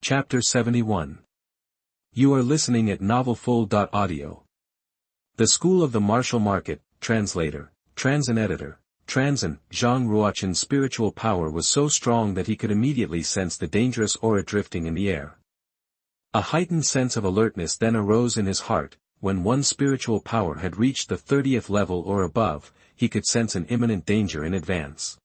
Chapter 71. You are listening at novelfull.audio. The School of the Martial Market, Translator, Transan Editor, Transan, Zhang Ruo Chen's spiritual power was so strong that he could immediately sense the dangerous aura drifting in the air. A heightened sense of alertness then arose in his heart. When one's spiritual power had reached the 30th level or above, he could sense an imminent danger in advance.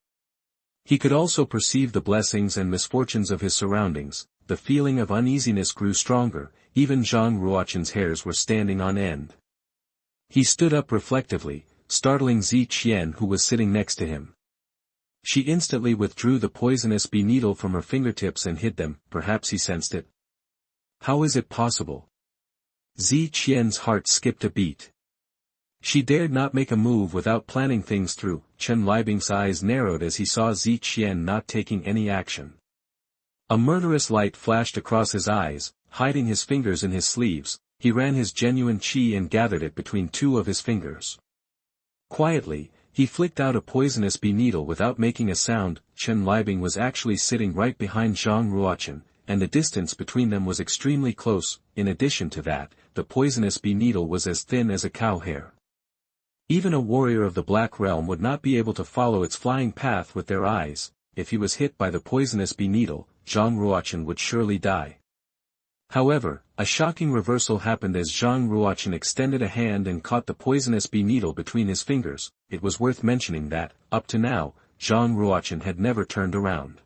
He could also perceive the blessings and misfortunes of his surroundings. The feeling of uneasiness grew stronger. Even Zhang Ruo Chen's hairs were standing on end. He stood up reflectively, startling Zi Qian, who was sitting next to him. She instantly withdrew the poisonous bee needle from her fingertips and hid them. Perhaps he sensed it. How is it possible? Zi Qian's heart skipped a beat. She dared not make a move without planning things through. Chen Liebing's eyes narrowed as he saw Zi Qian not taking any action. A murderous light flashed across his eyes. Hiding his fingers in his sleeves, he ran his genuine qi and gathered it between two of his fingers. Quietly, he flicked out a poisonous bee needle without making a sound. Chen Liebing was actually sitting right behind Zhang Ruo Chen, and the distance between them was extremely close. In addition to that, the poisonous bee needle was as thin as a cow hair. Even a warrior of the Black Realm would not be able to follow its flying path with their eyes. If he was hit by the poisonous bee needle, Zhang Ruo Chen would surely die. However, a shocking reversal happened as Zhang Ruo Chen extended a hand and caught the poisonous bee needle between his fingers. It was worth mentioning that, up to now, Zhang Ruo Chen had never turned around.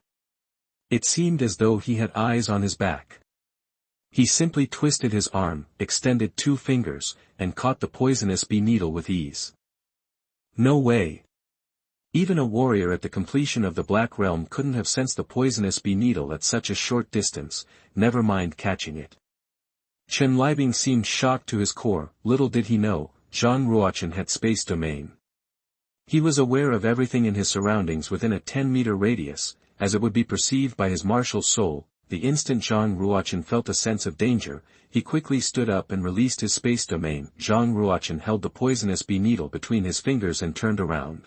It seemed as though he had eyes on his back. He simply twisted his arm, extended two fingers, and caught the poisonous bee needle with ease. No way! Even a warrior at the completion of the Black Realm couldn't have sensed the poisonous bee needle at such a short distance, never mind catching it. Chen Liebing seemed shocked to his core. Little did he know, Zhang Ruo Chen had space domain. He was aware of everything in his surroundings within a 10-meter radius, as it would be perceived by his martial soul. The instant Zhang Ruo Chen felt a sense of danger, he quickly stood up and released his space domain. Zhang Ruo Chen held the poisonous bee needle between his fingers and turned around.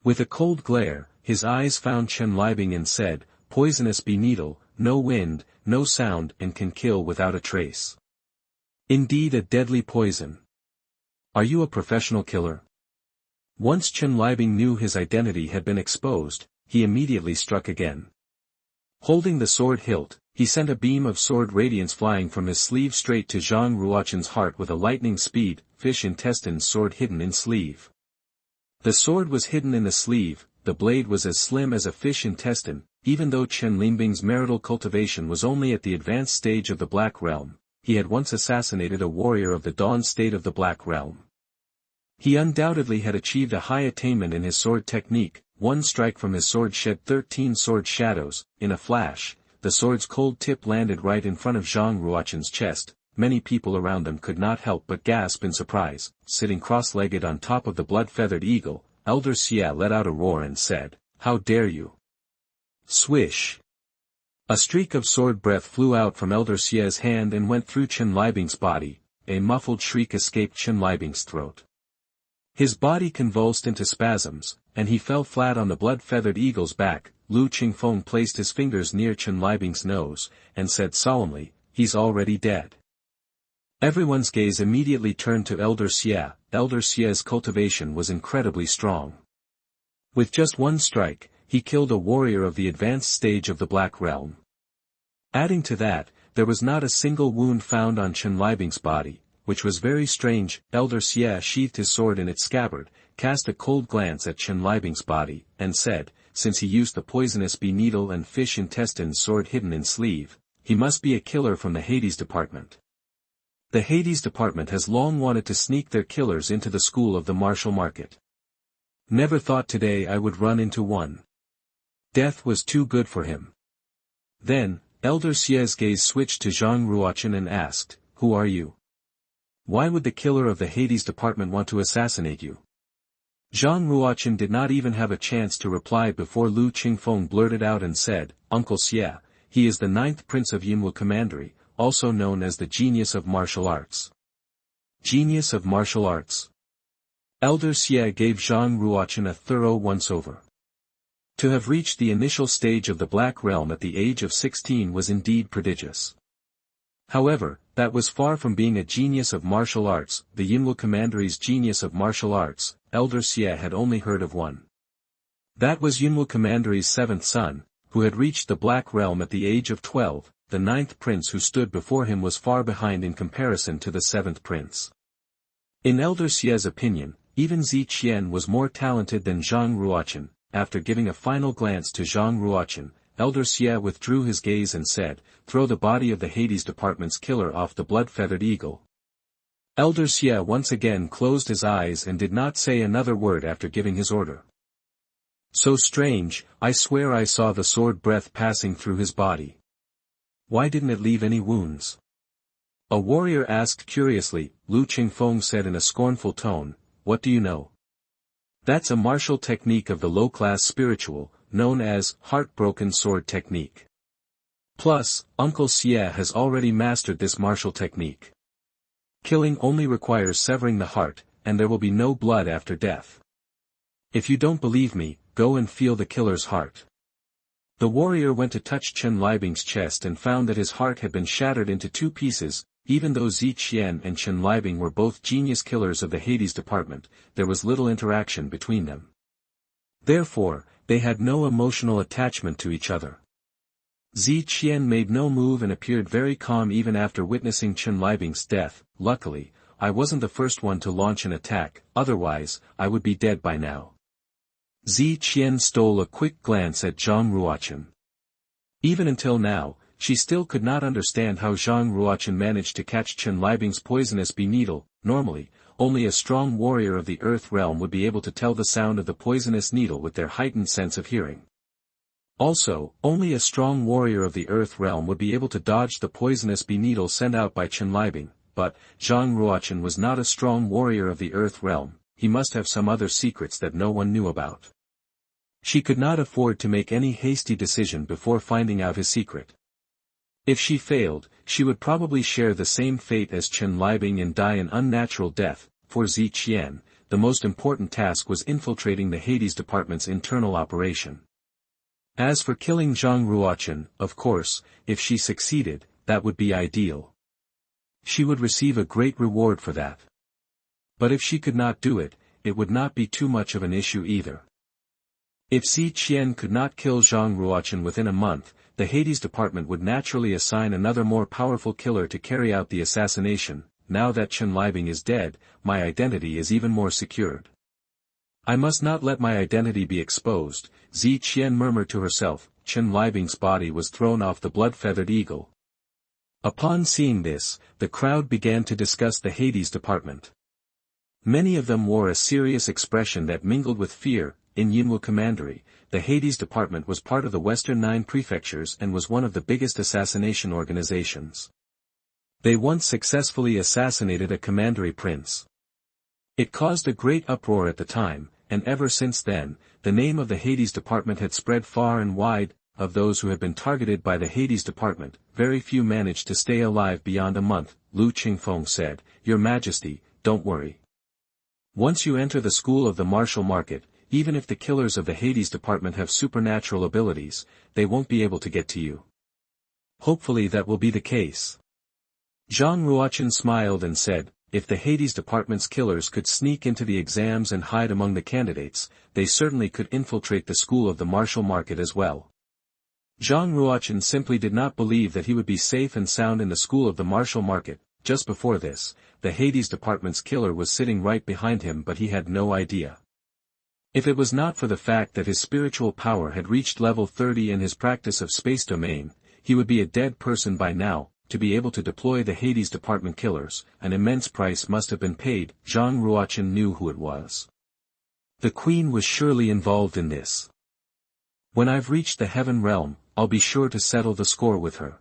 With a cold glare, his eyes found Chen Liebing and said, "Poisonous bee needle, no wind, no sound, and can kill without a trace. Indeed a deadly poison. Are you a professional killer?" Once Chen Liebing knew his identity had been exposed, he immediately struck again. Holding the sword hilt, he sent a beam of sword radiance flying from his sleeve straight to Zhang Ruo Chen's heart with a lightning speed. Fish intestines sword hidden in sleeve. The sword was hidden in the sleeve. The blade was as slim as a fish intestine. Even though Chen Liebing's marital cultivation was only at the advanced stage of the Black Realm, he had once assassinated a warrior of the Dawn state of the Black Realm. He undoubtedly had achieved a high attainment in his sword technique. One strike from his sword shed 13 sword shadows. In a flash, the sword's cold tip landed right in front of Zhang Ruo Chen's chest. Many people around them could not help but gasp in surprise. Sitting cross-legged on top of the blood-feathered eagle, Elder Xia let out a roar and said, "How dare you!" Swish! A streak of sword breath flew out from Elder Xia's hand and went through Chen Liebing's body. A muffled shriek escaped Chen Liebing's throat. His body convulsed into spasms, and he fell flat on the blood-feathered eagle's back. Lu Qingfeng placed his fingers near Chen Liebing's nose, and said solemnly, "He's already dead." Everyone's gaze immediately turned to Elder Xia. Elder Xia's cultivation was incredibly strong. With just one strike, he killed a warrior of the advanced stage of the Black Realm. Adding to that, there was not a single wound found on Chen Liebing's body, which was very strange. Elder Xia sheathed his sword in its scabbard, cast a cold glance at Chen Liebing's body, and said, since he used the poisonous bee needle and fish intestines sword hidden in sleeve, he must be a killer from the Hades department. The Hades department has long wanted to sneak their killers into the school of the martial market. Never thought today I would run into one. Death was too good for him. Then, Elder Xia's gaze switched to Zhang Ruo Chen and asked, "Who are you? Why would the killer of the Hades department want to assassinate you?" Zhang Ruo Chen did not even have a chance to reply before Lu Qingfeng blurted out and said, "Uncle Xia, he is the 9th Prince of Yinwu Commandery, also known as the Genius of Martial Arts." Genius of Martial Arts. Elder Xia gave Zhang Ruo Chen a thorough once-over. To have reached the initial stage of the Black Realm at the age of 16 was indeed prodigious. However, that was far from being a genius of martial arts. The Yinwu Commandery's genius of martial arts, Elder Xie had only heard of one. That was Yinwu Commandery's seventh son, who had reached the Black Realm at the age of 12. The ninth prince who stood before him was far behind in comparison to the seventh prince. In Elder Xie's opinion, even Zi Qian was more talented than Zhang Ruo Chen. After giving a final glance to Zhang Ruo Chen, Elder Xie withdrew his gaze and said, "Throw the body of the Hades Department's killer off the blood-feathered eagle." Elder Xie once again closed his eyes and did not say another word after giving his order. So strange, I swear I saw the sword breath passing through his body. Why didn't it leave any wounds? A warrior asked curiously. Lu Qingfeng said in a scornful tone, "What do you know?" That's a martial technique of the low-class spiritual, known as heartbroken sword technique. Plus, Uncle Xie has already mastered this martial technique. Killing only requires severing the heart, and there will be no blood after death. If you don't believe me, go and feel the killer's heart. The warrior went to touch Chen Liebing's chest and found that his heart had been shattered into two pieces. Even though Zi Qian and Chen Liebing were both genius killers of the Hades Department, there was little interaction between them. Therefore, they had no emotional attachment to each other. Zi Qian made no move and appeared very calm even after witnessing Chen Liebing's death. Luckily, I wasn't the first one to launch an attack, otherwise, I would be dead by now. Zi Qian stole a quick glance at Zhang Ruo Chen. Even until now, she still could not understand how Zhang Ruo Chen managed to catch Chen Liebing's poisonous bee needle. Normally, only a strong warrior of the Earth realm would be able to tell the sound of the poisonous needle with their heightened sense of hearing. Also, only a strong warrior of the Earth realm would be able to dodge the poisonous bee needle sent out by Chen Liebing, but Zhang Ruo Chen was not a strong warrior of the Earth realm. He must have some other secrets that no one knew about. She could not afford to make any hasty decision before finding out his secret. If she failed, she would probably share the same fate as Chen Liebing and die an unnatural death. For Zi Qian, the most important task was infiltrating the Hades Department's internal operation. As for killing Zhang Ruo Chen, of course, if she succeeded, that would be ideal. She would receive a great reward for that. But if she could not do it, it would not be too much of an issue either. If Zi Qian could not kill Zhang Ruo Chen within a month, the Hades Department would naturally assign another more powerful killer to carry out the assassination. Now that Chen Liebing is dead, my identity is even more secured. I must not let my identity be exposed, Zi Qian murmured to herself. Chen Liebing's body was thrown off the blood-feathered eagle. Upon seeing this, the crowd began to discuss the Hades Department. Many of them wore a serious expression that mingled with fear. In Yinwu Commandery, the Hades Department was part of the Western 9 prefectures and was one of the biggest assassination organizations. They once successfully assassinated a commandery prince. It caused a great uproar at the time, and ever since then, the name of the Hades Department had spread far and wide. Of those who had been targeted by the Hades Department, very few managed to stay alive beyond a month. Lu Qingfeng said, "Your Majesty, don't worry. Once you enter the school of the martial market, even if the killers of the Hades Department have supernatural abilities, they won't be able to get to you." Hopefully that will be the case. Zhang Ruo Chen smiled and said, "If the Hades Department's killers could sneak into the exams and hide among the candidates, they certainly could infiltrate the school of the martial market as well." Zhang Ruo Chen simply did not believe that he would be safe and sound in the school of the martial market. Just before this, the Hades Department's killer was sitting right behind him, but he had no idea. If it was not for the fact that his spiritual power had reached level 30 in his practice of space domain, he would be a dead person by now. To be able to deploy the Hades Department killers, an immense price must have been paid. Zhang Ruo Chen knew who it was. The Queen was surely involved in this. When I've reached the Heaven Realm, I'll be sure to settle the score with her.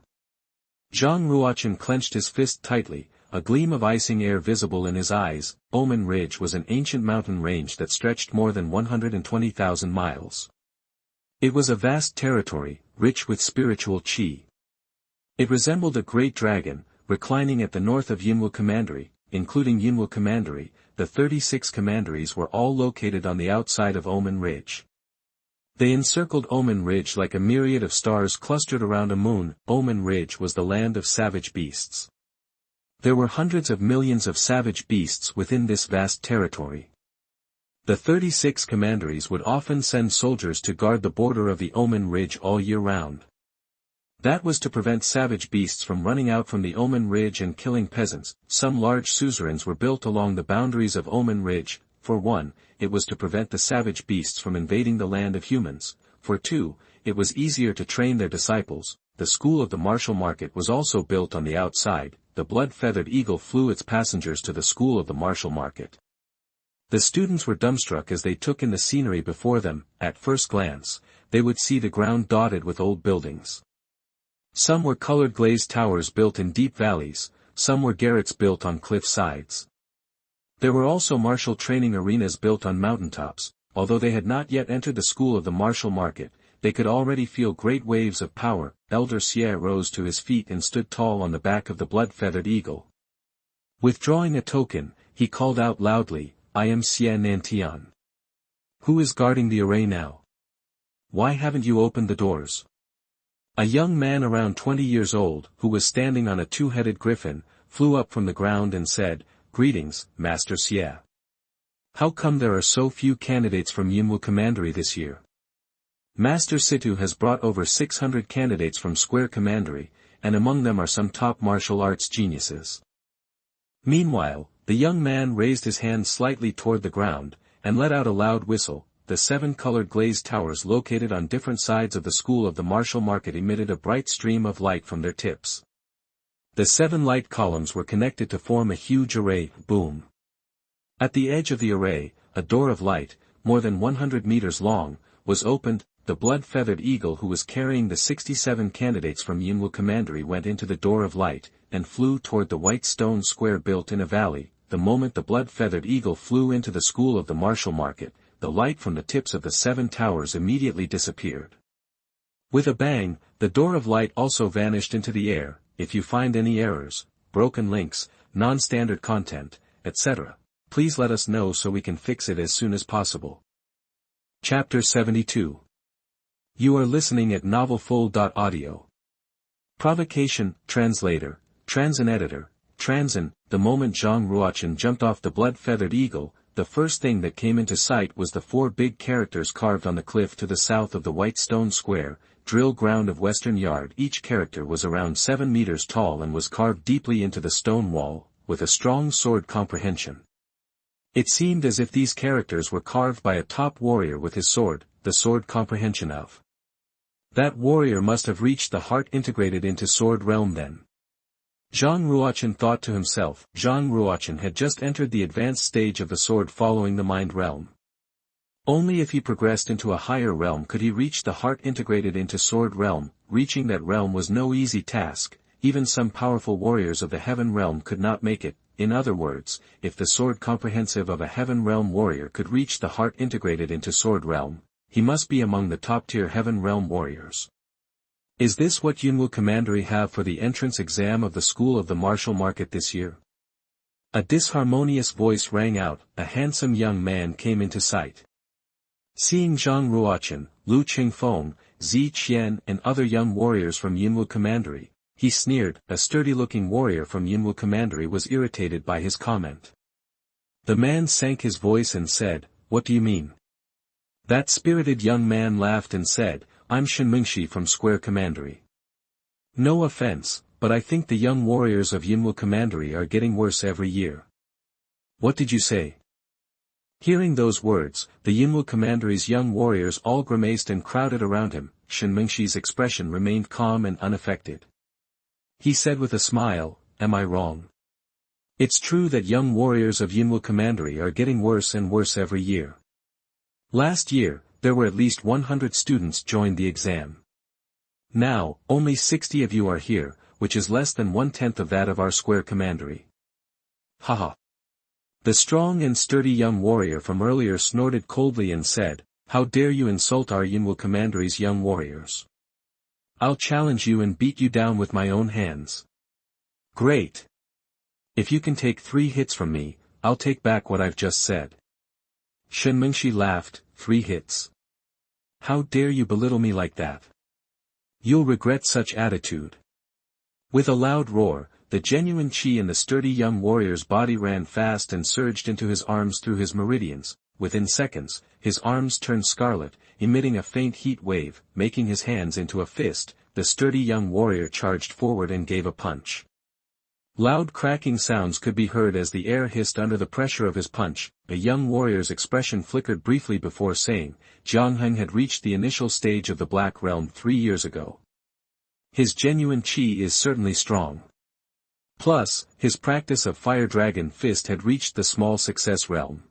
Zhang Ruo Chen clenched his fist tightly, a gleam of icing air visible in his eyes. Omen Ridge was an ancient mountain range that stretched more than 120,000 miles. It was a vast territory, rich with spiritual qi. It resembled a great dragon, reclining at the north of Yinwu Commandery. Including Yinwu Commandery, the 36 commanderies were all located on the outside of Omen Ridge. They encircled Omen Ridge like a myriad of stars clustered around a moon. Omen Ridge was the land of savage beasts. There were hundreds of millions of savage beasts within this vast territory. The 36 commanderies would often send soldiers to guard the border of the Omen Ridge all year round. That was to prevent savage beasts from running out from the Omen Ridge and killing peasants. Some large suzerains were built along the boundaries of Omen Ridge. For one, it was to prevent the savage beasts from invading the land of humans. For two, it was easier to train their disciples. The school of the martial market was also built on the outside. The blood-feathered eagle flew its passengers to the school of the martial market. The students were dumbstruck as they took in the scenery before them. At first glance, they would see the ground dotted with old buildings. Some were colored glazed towers built in deep valleys, some were garrets built on cliff sides. There were also martial training arenas built on mountaintops. Although they had not yet entered the school of the martial market, they could already feel great waves of power. Elder Xie rose to his feet and stood tall on the back of the blood-feathered eagle. Withdrawing a token, he called out loudly, "I am Xie Nantian. Who is guarding the array now? Why haven't you opened the doors?" A young man around 20 years old, who was standing on a two-headed griffin, flew up from the ground and said, "Greetings, Master Xie. How come there are so few candidates from Yinwu Commandery this year? Master Situ has brought over 600 candidates from Square Commandery, and among them are some top martial arts geniuses." Meanwhile, the young man raised his hand slightly toward the ground, and let out a loud whistle. The 7 colored glazed towers located on different sides of the school of the martial market emitted a bright stream of light from their tips. The 7 light columns were connected to form a huge array. Boom. At the edge of the array, a door of light, more than 100 meters long, was opened. The blood-feathered eagle who was carrying the 67 candidates from Yinwu Commandery went into the door of light, and flew toward the white stone square built in a valley. The moment the blood-feathered eagle flew into the school of the martial market, the light from the tips of the 7 towers immediately disappeared. With a bang, the door of light also vanished into the air. If you find any errors, broken links, non-standard content, etc., please let us know so we can fix it as soon as possible. Chapter 72. You are listening at novelfull.audio. Provocation, translator, transin editor, transin. The moment Zhang Ruo Chen jumped off the blood-feathered eagle, the first thing that came into sight was the 4 big characters carved on the cliff to the south of the white stone square, drill ground of Western Yard. Each character was around 7 meters tall and was carved deeply into the stone wall, with a strong sword comprehension. It seemed as if these characters were carved by a top warrior with his sword, the sword comprehension of. That warrior must have reached the heart integrated into sword realm then. Zhang Ruo Chen thought to himself. Zhang Ruo Chen had just entered the advanced stage of the sword following the mind realm. Only if he progressed into a higher realm could he reach the heart integrated into sword realm. Reaching that realm was no easy task, even some powerful warriors of the heaven realm could not make it. In other words, if the sword comprehensive of a heaven realm warrior could reach the heart integrated into sword realm, he must be among the top-tier heaven realm warriors. Is this what Yinwu Commandery have for the entrance exam of the school of the martial market this year? A disharmonious voice rang out. A handsome young man came into sight. Seeing Zhang Ruo Chen, Lu Qingfeng, Zi Qian and other young warriors from Yinwu Commandery, he sneered. A sturdy-looking warrior from Yinwu Commandery was irritated by his comment. The man sank his voice and said, "What do you mean?" That spirited young man laughed and said, "I'm Shenmingshi from Square Commandery. No offense, but I think the young warriors of Yinwu Commandery are getting worse every year." "What did you say?" Hearing those words, the Yinwu Commandery's young warriors all grimaced and crowded around him. Shenmingshi's expression remained calm and unaffected. He said with a smile, "Am I wrong? It's true that young warriors of Yinwu Commandery are getting worse and worse every year. Last year, there were at least 100 students joined the exam. Now, only 60 of you are here, which is less than 1/10 of that of our Square Commandery." Haha. The strong and sturdy young warrior from earlier snorted coldly and said, "How dare you insult our Yinwu Commandery's young warriors? I'll challenge you and beat you down with my own hands." "Great. If you can take 3 hits from me, I'll take back what I've just said." Shenmingshi laughed. 3 hits. How dare you belittle me like that? You'll regret such attitude. With a loud roar, the genuine chi in the sturdy young warrior's body ran fast and surged into his arms through his meridians. Within seconds, his arms turned scarlet, emitting a faint heat wave, making his hands into a fist. The sturdy young warrior charged forward and gave a punch. Loud cracking sounds could be heard as the air hissed under the pressure of his punch. The young warrior's expression flickered briefly before saying, Zhang had reached the initial stage of the Black Realm 3 years ago. His genuine chi is certainly strong. Plus, his practice of Fire Dragon Fist had reached the small success realm.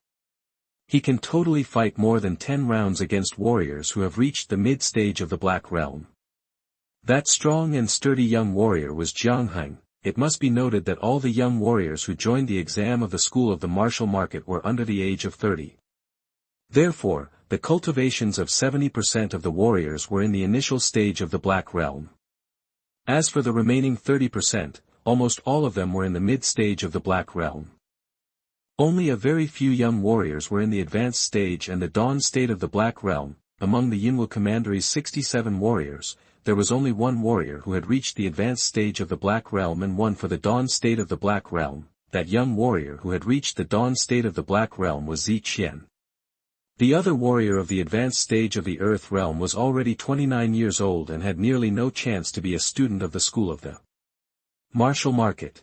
He can totally fight more than 10 rounds against warriors who have reached the mid-stage of the Black Realm. That strong and sturdy young warrior was Zhang. It must be noted that all the young warriors who joined the exam of the School of the Martial Market were under the age of 30. Therefore, the cultivations of 70% of the warriors were in the initial stage of the Black Realm. As for the remaining 30%, almost all of them were in the mid-stage of the Black Realm. Only a very few young warriors were in the advanced stage and the dawn state of the Black Realm. Among the Yunwu Commandery's 67 warriors, there was only one warrior who had reached the advanced stage of the Black Realm and one for the dawn state of the Black Realm. That young warrior who had reached the dawn state of the Black Realm was Ziqian. The other warrior of the advanced stage of the Earth Realm was already 29 years old and had nearly no chance to be a student of the School of the Martial Market.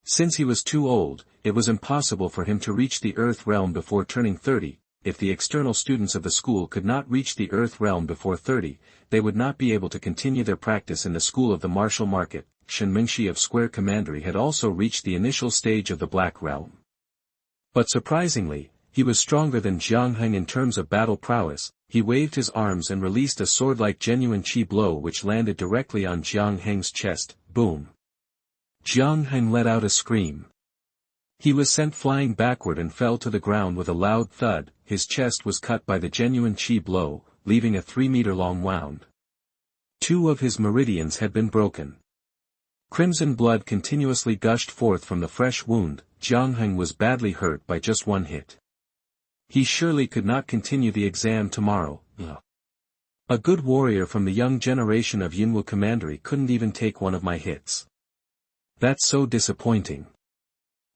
Since he was too old, it was impossible for him to reach the Earth Realm before turning 30. If the external students of the school could not reach the Earth Realm before 30, they would not be able to continue their practice in the School of the Martial Market. Shen Mingxi of Square Commandery had also reached the initial stage of the Black Realm. But surprisingly, he was stronger than Zhang in terms of battle prowess. He waved his arms and released a sword-like genuine chi blow which landed directly on Zhang's chest. Boom! Zhang let out a scream. He was sent flying backward and fell to the ground with a loud thud. His chest was cut by the genuine chi blow, leaving a 3-meter-long wound. 2 of his meridians had been broken. Crimson blood continuously gushed forth from the fresh wound. Zhang was badly hurt by just 1 hit. He surely could not continue the exam tomorrow. A good warrior from the young generation of Yunwu Commandery couldn't even take one of my hits. That's so disappointing.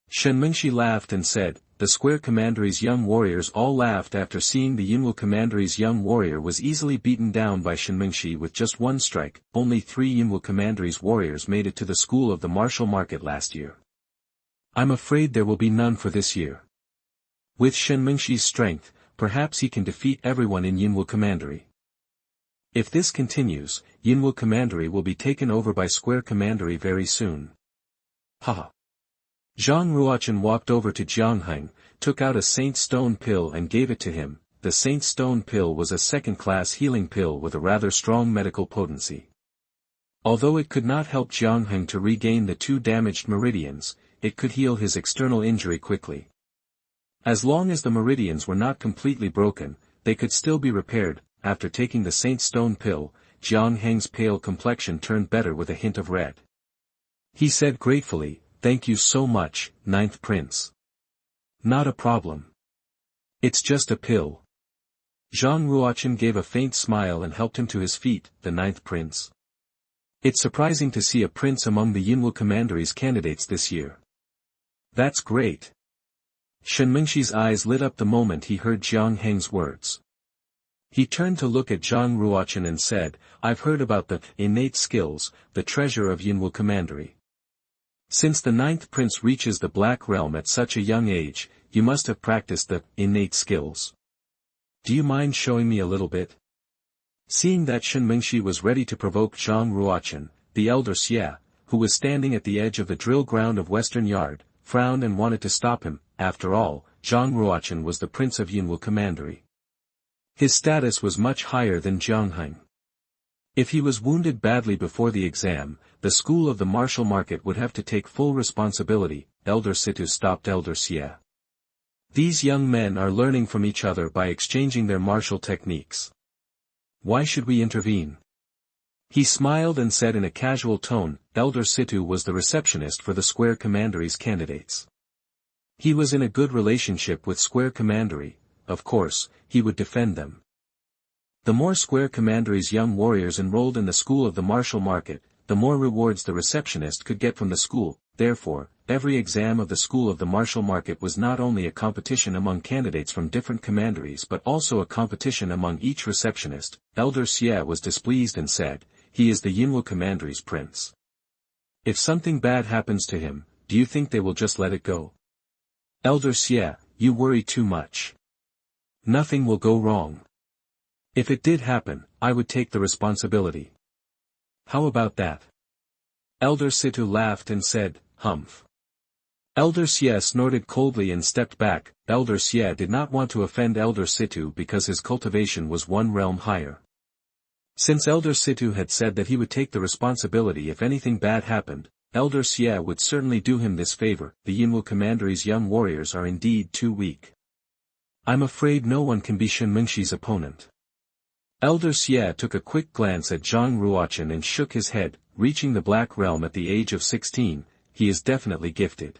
Shen Mingxi laughed and said, the Square Commandery's young warriors all laughed after seeing the Yunwu Commandery's young warrior was easily beaten down by Shen Mingxi with just 1 strike. Only 3 Yunwu Commandery's warriors made it to the School of the Martial Market last year. I'm afraid there will be none for this year. With Shen Mingxi's strength, perhaps he can defeat everyone in Yunwu Commandery. If this continues, Yunwu Commandery will be taken over by Square Commandery very soon. Haha. Zhang Ruo Chen walked over to Zhang, took out a Saint Stone pill and gave it to him. The Saint Stone pill was a second-class healing pill with a rather strong medical potency. Although it could not help Zhang to regain the 2 damaged meridians, it could heal his external injury quickly. As long as the meridians were not completely broken, they could still be repaired. After taking the Saint Stone pill, Zhang's pale complexion turned better with a hint of red. He said gratefully, "Thank you so much, 9th Prince. Not a problem. It's just a pill." Zhang Ruochen gave a faint smile and helped him to his feet. The 9th Prince. It's surprising to see a prince among the Yunwu Commandery's candidates this year. That's great. Shen Mingxi's eyes lit up the moment he heard Zhang's words. He turned to look at Zhang Ruochen and said, I've heard about the innate skills, the treasure of Yunwu Commandery. Since the 9th Prince reaches the Black Realm at such a young age, you must have practiced the innate skills. Do you mind showing me a little bit? Seeing that Shen Mingxi was ready to provoke Zhang Ruochen, the elder Xie, who was standing at the edge of the drill ground of Western Yard, frowned and wanted to stop him. After all, Zhang Ruochen was the Prince of Yunwu Commandery. His status was much higher than Zhang. If he was wounded badly before the exam, the School of the Martial Market would have to take full responsibility. Elder Situ stopped Elder Xie. These young men are learning from each other by exchanging their martial techniques. Why should we intervene? He smiled and said in a casual tone. Elder Situ was the receptionist for the Square Commandery's candidates. He was in a good relationship with Square Commandery. Of course, he would defend them. The more square commandery's young warriors enrolled in the school of the martial market, the more rewards the receptionist could get from the school. Therefore, every exam of the school of the martial market was not only a competition among candidates from different commanderies but also a competition among each receptionist. Elder Xie was displeased and said, "He is the Yinwu commandery's prince. If something bad happens to him, do you think they will just let it go?" "Elder Xie, you worry too much. Nothing will go wrong. If it did happen, I would take the responsibility." "How about that?" Elder Situ laughed and said, "Humph." Elder Xie snorted coldly and stepped back. Elder Xie did not want to offend Elder Situ because his cultivation was one realm higher. Since Elder Situ had said that he would take the responsibility if anything bad happened, Elder Xie would certainly do him this favor. The Yinwu commandery's young warriors are indeed too weak. I'm afraid no one can be Shenmingxi's opponent. Elder Xie took a quick glance at Zhang Ruo Chen and shook his head. Reaching the Black Realm at the age of 16, he is definitely gifted.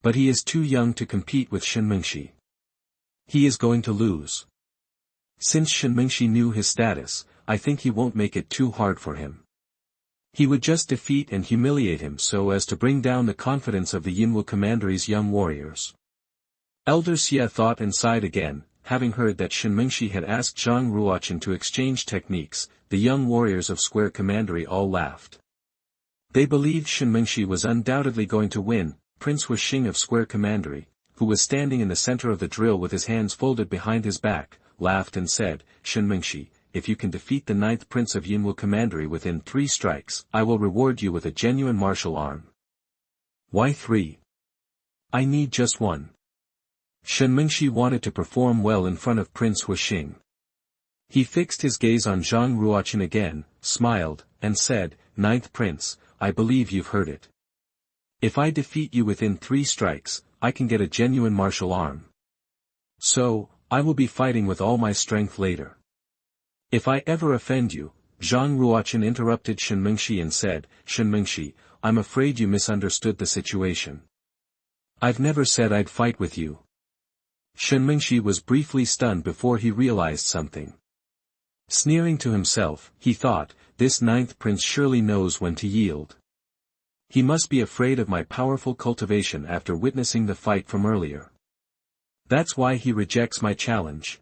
But he is too young to compete with Shenmingxi. He is going to lose. Since Shenmingxi knew his status, I think he won't make it too hard for him. He would just defeat and humiliate him so as to bring down the confidence of the Yinwu commandery's young warriors. Elder Xie thought and sighed again. Having heard that Shenmingxi had asked Zhang Ruo Chen to exchange techniques, the young warriors of Square Commandery all laughed. They believed Shenmingxi was undoubtedly going to win. Prince Wuxing of Square Commandery, who was standing in the center of the drill with his hands folded behind his back, laughed and said, "Shenmingxi, if you can defeat the 9th Prince of Yinwu Commandery within 3 strikes, I will reward you with a genuine martial arm." "Why 3? I need just 1. Shenmingxi wanted to perform well in front of Prince Wuxing. He fixed his gaze on Zhang Ruo Chen again, smiled, and said, "9th Prince, I believe you've heard it. If I defeat you within 3 strikes, I can get a genuine martial arm. So, I will be fighting with all my strength later." "If I ever offend you," Zhang Ruo Chen interrupted Shenmingxi and said, "Shenmingxi, I'm afraid you misunderstood the situation. I've never said I'd fight with you." Shenmingxi was briefly stunned before he realized something. Sneering to himself, he thought, "This 9th Prince surely knows when to yield. He must be afraid of my powerful cultivation after witnessing the fight from earlier. That's why he rejects my challenge.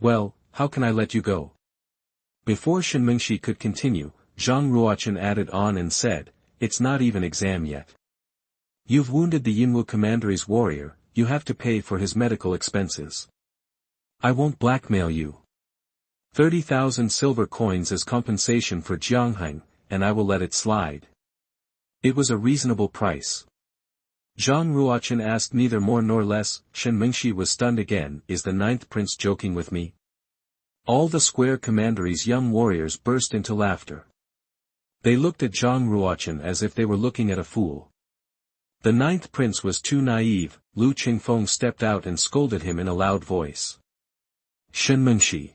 Well, how can I let you go?" Before Shenmingxi could continue, Zhang Ruo Chen added on and said, "It's not even exam yet. You've wounded the Yinwu commandery's warrior, you have to pay for his medical expenses. I won't blackmail you. 30,000 silver coins as compensation for Jianghang, and I will let it slide." It was a reasonable price. Zhang Ruo Chen asked neither more nor less. Shenmingxi was stunned again. "Is the 9th Prince joking with me?" All the Square Commandery's young warriors burst into laughter. They looked at Zhang Ruo Chen as if they were looking at a fool. The 9th Prince was too naive. Lu Qingfeng stepped out and scolded him in a loud voice. "Shenmingxi,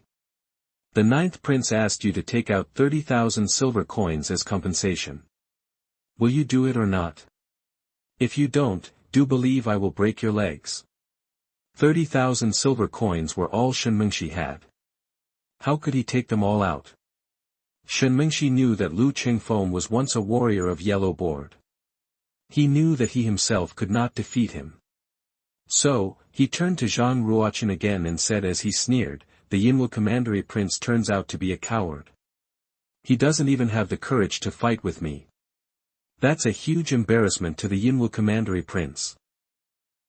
the 9th Prince asked you to take out 30,000 silver coins as compensation. Will you do it or not? If you don't, do believe I will break your legs." 30,000 silver coins were all Shenmingxi had. How could he take them all out? Shenmingxi knew that Lu Qingfeng was once a warrior of Yellow Board. He knew that he himself could not defeat him. So, he turned to Zhang Ruo Chen again and said as he sneered, "The Yinwu Commandery Prince turns out to be a coward. He doesn't even have the courage to fight with me. That's a huge embarrassment to the Yinwu Commandery Prince."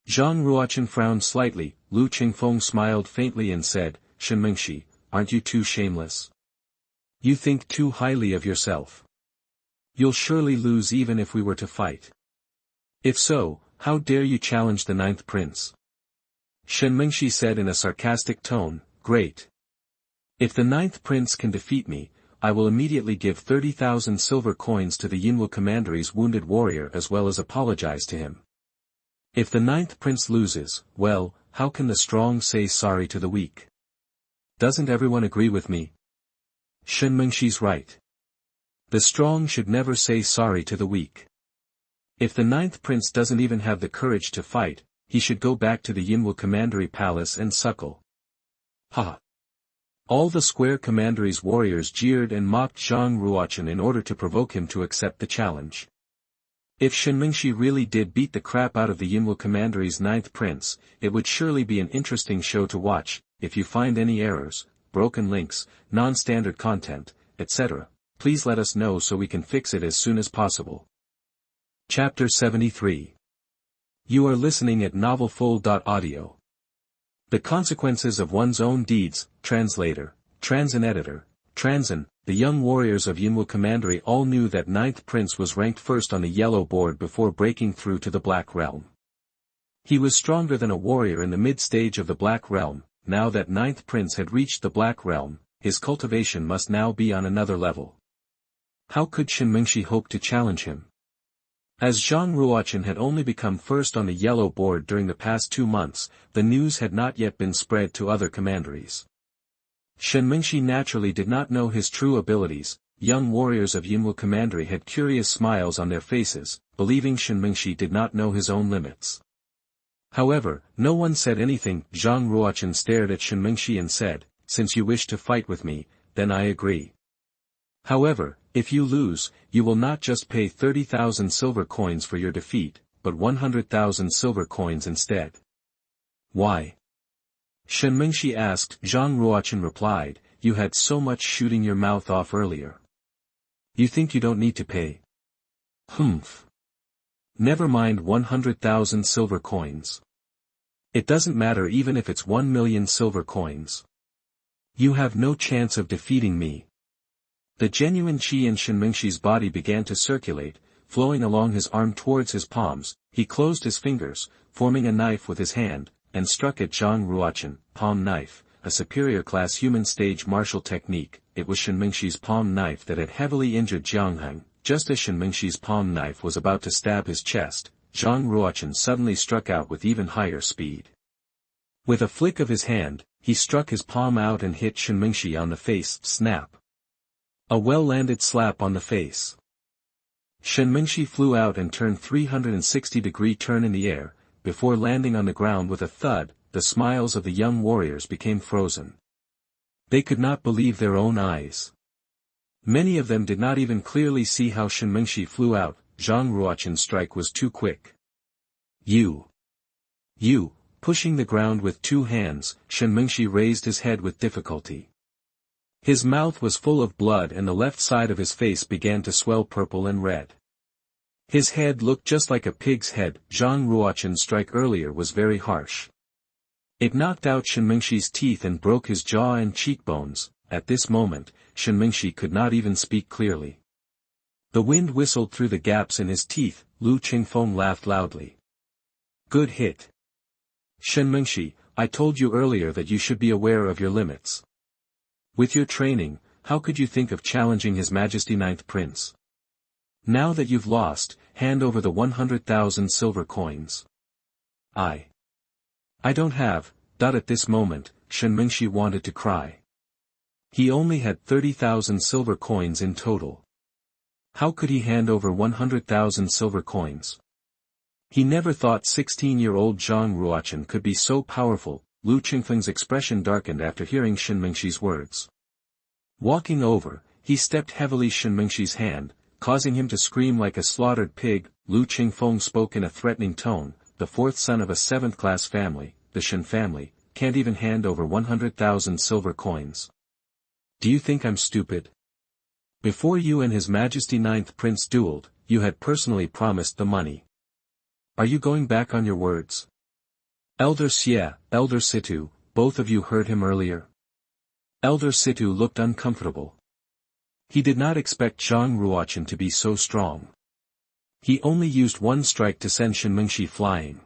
Zhang Ruo Chen frowned slightly. Lu Qingfeng smiled faintly and said, "Shenmingxi, aren't you too shameless? You think too highly of yourself. You'll surely lose even if we were to fight. If so, how dare you challenge the 9th Prince?" Shenmingxi said in a sarcastic tone, "Great. If the 9th Prince can defeat me, I will immediately give 30,000 silver coins to the Yinwu Commandery's wounded warrior as well as apologize to him. If the 9th Prince loses, well, how can the strong say sorry to the weak? Doesn't everyone agree with me?" Shenmingxi's right. The strong should never say sorry to the weak. If the 9th Prince doesn't even have the courage to fight, he should go back to the Yinwu Commandery Palace and suckle. Ha! All the square commandery's warriors jeered and mocked Zhang Ruo Chen in order to provoke him to accept the challenge. If Shenmingshi really did beat the crap out of the Yinwu commandery's 9th prince, it would surely be an interesting show to watch. If you find any errors, broken links, non-standard content, etc., please let us know so we can fix it as soon as possible. Chapter 73. You are listening at novelfull.audio. The consequences of one's own deeds. Translator, Transin editor, Transin. The young warriors of Yinwu commandery all knew that 9th prince was ranked first on the yellow board before breaking through to the black realm. He was stronger than a warrior in the mid-stage of the black realm. Now that 9th prince had reached the black realm, his cultivation must now be on another level. How could Shenmingshi hope to challenge him? As Zhang Ruo Chen had only become first on the yellow board during the past 2 months, the news had not yet been spread to other commanderies. Shenmingshi naturally did not know his true abilities. Young warriors of Yinwu commandery had curious smiles on their faces, believing Shenmingshi did not know his own limits. However, no one said anything. Zhang Ruo Chen stared at Shenmingshi and said, "Since you wish to fight with me, then I agree. However, if you lose, you will not just pay 30,000 silver coins for your defeat, but 100,000 silver coins instead." "Why?" Shenmingshi asked. Zhang Ruo Chen replied, "You had so much shooting your mouth off earlier. You think you don't need to pay? Humph. Never mind 100,000 silver coins. It doesn't matter even if it's 1 million silver coins. You have no chance of defeating me." The genuine chi in Shenmingshi's body began to circulate, flowing along his arm towards his palms. He closed his fingers, forming a knife with his hand, and struck at Zhang Ruo Chen. Palm knife, a superior class human stage martial technique. It was Shenmingshi's palm knife that had heavily injured Jiangheng. Just as Shenmingshi's palm knife was about to stab his chest, Zhang Ruo Chen suddenly struck out with even higher speed. With a flick of his hand, he struck his palm out and hit Shenmingshi on the face. Snap! A well-landed slap on the face. Shenmingshi flew out and turned 360-degree turn in the air. Before landing on the ground with a thud, the smiles of the young warriors became frozen. They could not believe their own eyes. Many of them did not even clearly see how Shenmingshi flew out. Zhang Ruo Chen's strike was too quick. You! Pushing the ground with 2 hands, Shenmingshi raised his head with difficulty. His mouth was full of blood and the left side of his face began to swell purple and red. His head looked just like a pig's head. Zhang Ruo Chen's strike earlier was very harsh. It knocked out Shenmingshi's teeth and broke his jaw and cheekbones. At this moment, Shenmingshi could not even speak clearly. The wind whistled through the gaps in his teeth. Lu Qingfeng laughed loudly. "Good hit. Shenmingshi, I told you earlier that you should be aware of your limits. With your training, how could you think of challenging His Majesty 9th Prince? Now that you've lost, hand over the 100,000 silver coins." I don't have." At this moment, Shenmingshi wanted to cry. He only had 30,000 silver coins in total. How could he hand over 100,000 silver coins? He never thought 16-year-old Zhang Ruo Chen could be so powerful. Lu Qingfeng's expression darkened after hearing Shenmingshi's words. Walking over, he stepped heavily Shenmingshi's hand, causing him to scream like a slaughtered pig. Lu Qingfeng spoke in a threatening tone. "The 4th son of a 7th-class family, the Shen family, can't even hand over 100,000 silver coins. Do you think I'm stupid? Before you and His Majesty 9th Prince dueled, you had personally promised the money. Are you going back on your words?" Elder Xie, Elder Situ, both of you heard him earlier? Elder Situ looked uncomfortable. He did not expect Zhang Ruo Chen to be so strong. He only used 1 strike to send Shenmingshi flying.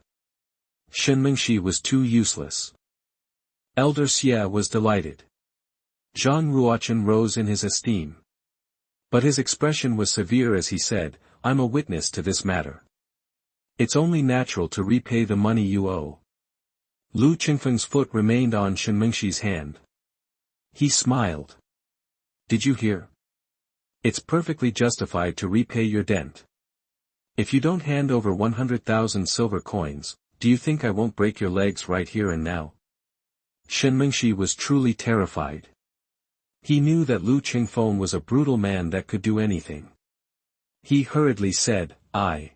Shenmingshi was too useless. Elder Xie was delighted. Zhang Ruo Chen rose in his esteem. But his expression was severe as he said, "I'm a witness to this matter. It's only natural to repay the money you owe." Lu Qingfeng's foot remained on Shenmingshi's hand. He smiled. "Did you hear? It's perfectly justified to repay your debt. If you don't hand over 100,000 silver coins, do you think I won't break your legs right here and now?" Shenmingshi was truly terrified. He knew that Lu Qingfeng was a brutal man that could do anything. He hurriedly said, I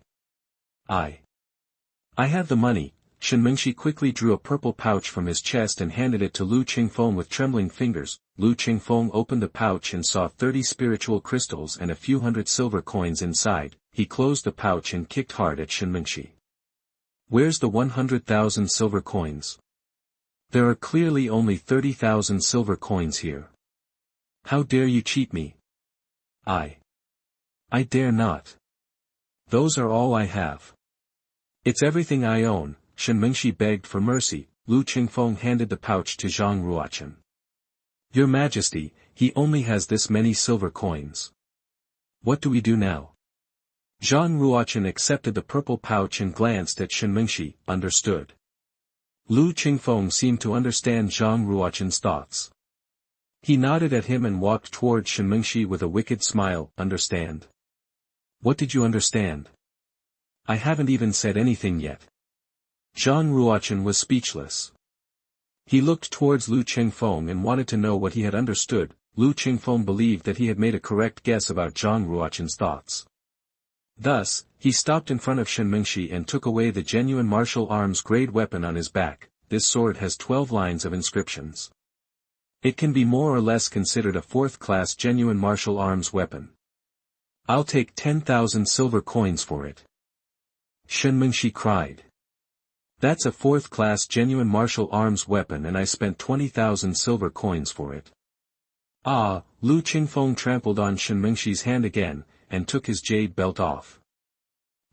have the money. Shenmingshi quickly drew a purple pouch from his chest and handed it to Lu Qingfeng with trembling fingers. Lu Qingfeng opened the pouch and saw 30 spiritual crystals and a few hundred silver coins inside. He closed the pouch and kicked hard at Shenmingshi. Where's the 100,000 silver coins? There are clearly only 30,000 silver coins here. How dare you cheat me? I dare not. Those are all I have. It's everything I own. Shenmingshi begged for mercy. Lu Qingfeng handed the pouch to Zhang Ruo Chen. Your Majesty, he only has this many silver coins. What do we do now? Zhang Ruo Chen accepted the purple pouch and glanced at Shenmingshi. Understood. Lu Qingfeng seemed to understand Zhang Ruo Chen's thoughts. He nodded at him and walked toward Shenmingshi with a wicked smile. Understand? What did you understand? I haven't even said anything yet. Zhang Ruo Chen was speechless. He looked towards Lu Qingfeng and wanted to know what he had understood. Lu Qingfeng believed that he had made a correct guess about Zhang Ruo Chen's thoughts. Thus, he stopped in front of Shenmingshi and took away the genuine martial arms grade weapon on his back. This sword has 12 lines of inscriptions. It can be more or less considered a 4th-class genuine martial arms weapon. I'll take 10,000 silver coins for it. Shenmingshi cried. That's a 4th-class genuine martial arms weapon and I spent 20,000 silver coins for it. Ah, Lu Qingfeng trampled on Shenmingshi's hand again, and took his jade belt off.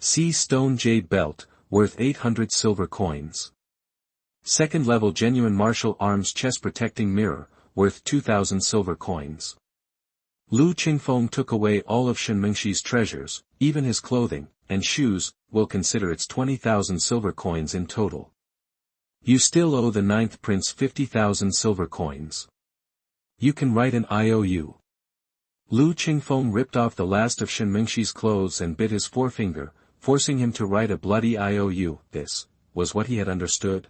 See stone jade belt, worth 800 silver coins. 2nd level genuine martial arms chest protecting mirror, worth 2,000 silver coins. Lu Qingfeng took away all of Shenmingshi's treasures, even his clothing, and shoes. Will consider it's 20,000 silver coins in total. You still owe the 9th prince 50,000 silver coins. You can write an IOU. Lu Qingfeng ripped off the last of Shenmingshi's clothes and bit his forefinger, forcing him to write a bloody IOU. This was what he had understood.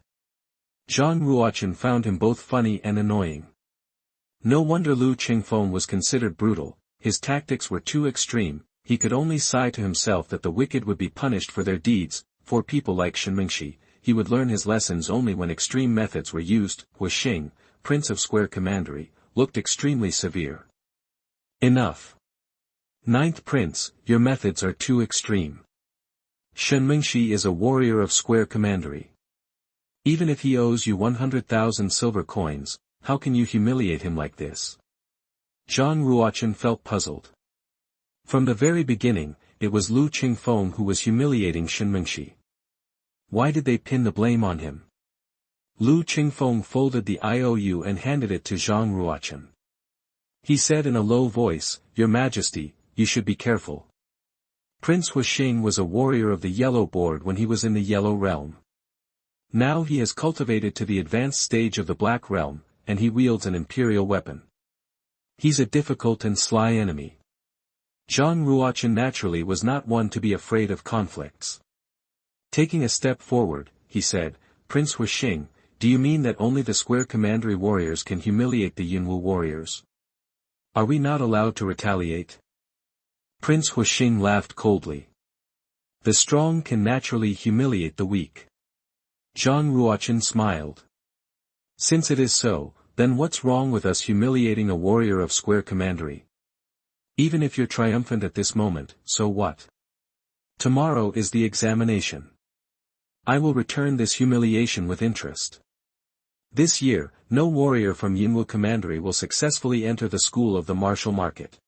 Zhang Ruo Chen found him both funny and annoying. No wonder Lu Qingfeng was considered brutal. His tactics were too extreme. He could only sigh to himself that the wicked would be punished for their deeds. For people like Shenmingshi, he would learn his lessons only when extreme methods were used. Huixing, Prince of Square Commandery, looked extremely severe. Enough. 9th Prince, your methods are too extreme. Shenmingshi is a warrior of Square Commandery. Even if he owes you 100,000 silver coins, how can you humiliate him like this? Zhang Ruo Chen felt puzzled. From the very beginning, it was Lu Qingfeng who was humiliating Shenmingshi. Why did they pin the blame on him? Lu Qingfeng folded the IOU and handed it to Zhang Ruo Chen. He said in a low voice, Your Majesty, you should be careful. Prince Huixing was a warrior of the Yellow Board when he was in the Yellow Realm. Now he has cultivated to the advanced stage of the Black Realm, and he wields an imperial weapon. He's a difficult and sly enemy. Zhang Ruo Chen naturally was not one to be afraid of conflicts. Taking a step forward, he said, Prince Huixing, do you mean that only the Square Commandery warriors can humiliate the Yunwu warriors? Are we not allowed to retaliate? Prince Huixing laughed coldly. The strong can naturally humiliate the weak. Zhang Ruo Chen smiled. Since it is so, then what's wrong with us humiliating a warrior of Square Commandery? Even if you're triumphant at this moment, so what? Tomorrow is the examination. I will return this humiliation with interest. This year, no warrior from Yunwu Commandery will successfully enter the school of the martial market.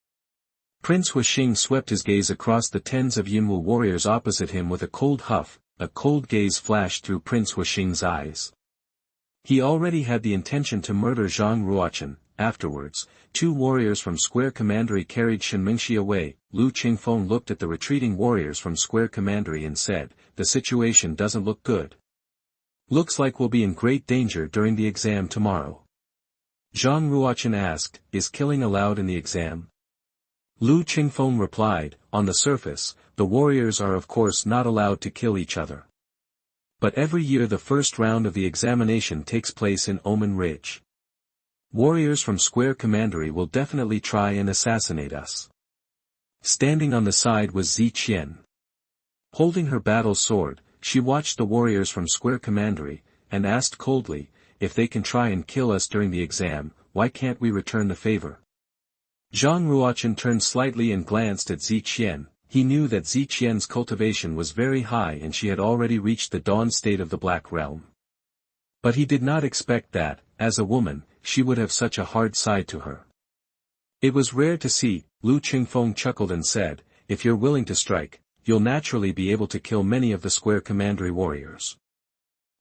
Prince Huixing swept his gaze across the tens of Yunwu warriors opposite him with a cold huff. A cold gaze flashed through Prince Huixing's eyes. He already had the intention to murder Zhang Ruo Chen. Afterwards, 2 warriors from Square Commandery carried Shenmingshi away. Lu Qingfeng looked at the retreating warriors from Square Commandery and said, The situation doesn't look good. Looks like we'll be in great danger during the exam tomorrow. Zhang Ruo Chen asked, Is killing allowed in the exam? Lu Qingfeng replied, On the surface, the warriors are of course not allowed to kill each other. But every year the first round of the examination takes place in Omen Ridge. Warriors from Square Commandery will definitely try and assassinate us. Standing on the side was Zi Qian. Holding her battle sword, she watched the warriors from Square Commandery, and asked coldly, if they can try and kill us during the exam, why can't we return the favor? Zhang Ruo Chen turned slightly and glanced at Zi Qian. He knew that Zi Qian's cultivation was very high and she had already reached the dawn state of the Black Realm. But he did not expect that, as a woman, she would have such a hard side to her. It was rare to see. Lu Qingfeng chuckled and said, if you're willing to strike, you'll naturally be able to kill many of the Square Commandery warriors.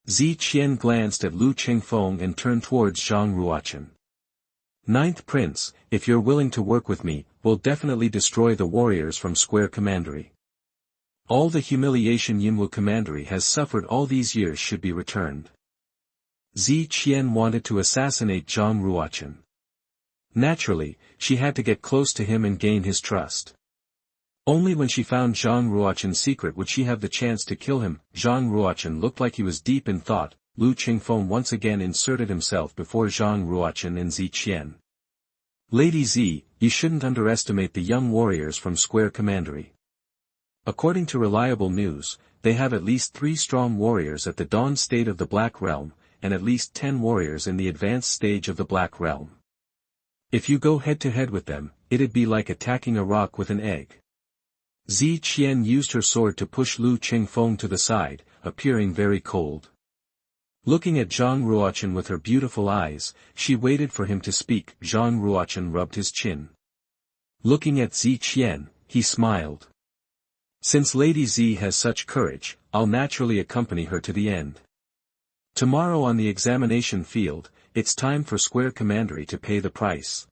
Zi Qian glanced at Lu Qingfeng and turned towards Zhang Ruo Chen. Ninth Prince, if you're willing to work with me, we'll definitely destroy the warriors from Square Commandery. All the humiliation Yinwu Commandery has suffered all these years should be returned. Zi Qian wanted to assassinate Zhang Ruo Chen. Naturally, she had to get close to him and gain his trust. Only when she found Zhang Ruo Chen's secret would she have the chance to kill him. Zhang Ruo Chen looked like he was deep in thought. Lu Qingfeng once again inserted himself before Zhang Ruo Chen and Zi Qian. Lady Zi, you shouldn't underestimate the young warriors from Square Commandery. According to reliable news, they have at least 3 strong warriors at the dawn state of the Black Realm, and at least 10 warriors in the advanced stage of the Black Realm. If you go head-to-head with them, it'd be like attacking a rock with an egg. Zi Qian used her sword to push Lu Qingfeng to the side, appearing very cold. Looking at Zhang Ruo Chen with her beautiful eyes, she waited for him to speak. Zhang Ruo Chen rubbed his chin. Looking at Zi Qian, he smiled. Since Lady Zi has such courage, I'll naturally accompany her to the end. Tomorrow on the examination field, it's time for Square Commandery to pay the price.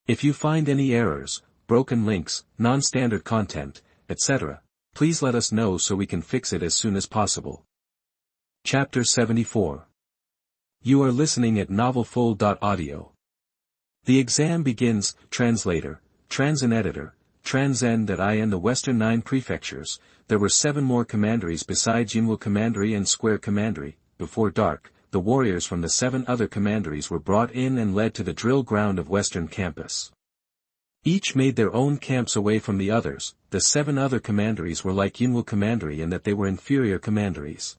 If you find any errors, broken links, non-standard content, etc., please let us know so we can fix it as soon as possible. Chapter 74. You are listening at novelfull.audio. The exam begins. Translator, Transin Editor, Transen that I in the Western 9 prefectures, there were 7 more commanderies besides Yinwu Commandery and Square Commandery. Before dark, the warriors from the 7 other commanderies were brought in and led to the drill ground of Western Campus. Each made their own camps away from the others. The 7 other commanderies were like Yinwu Commandery in that they were inferior commanderies.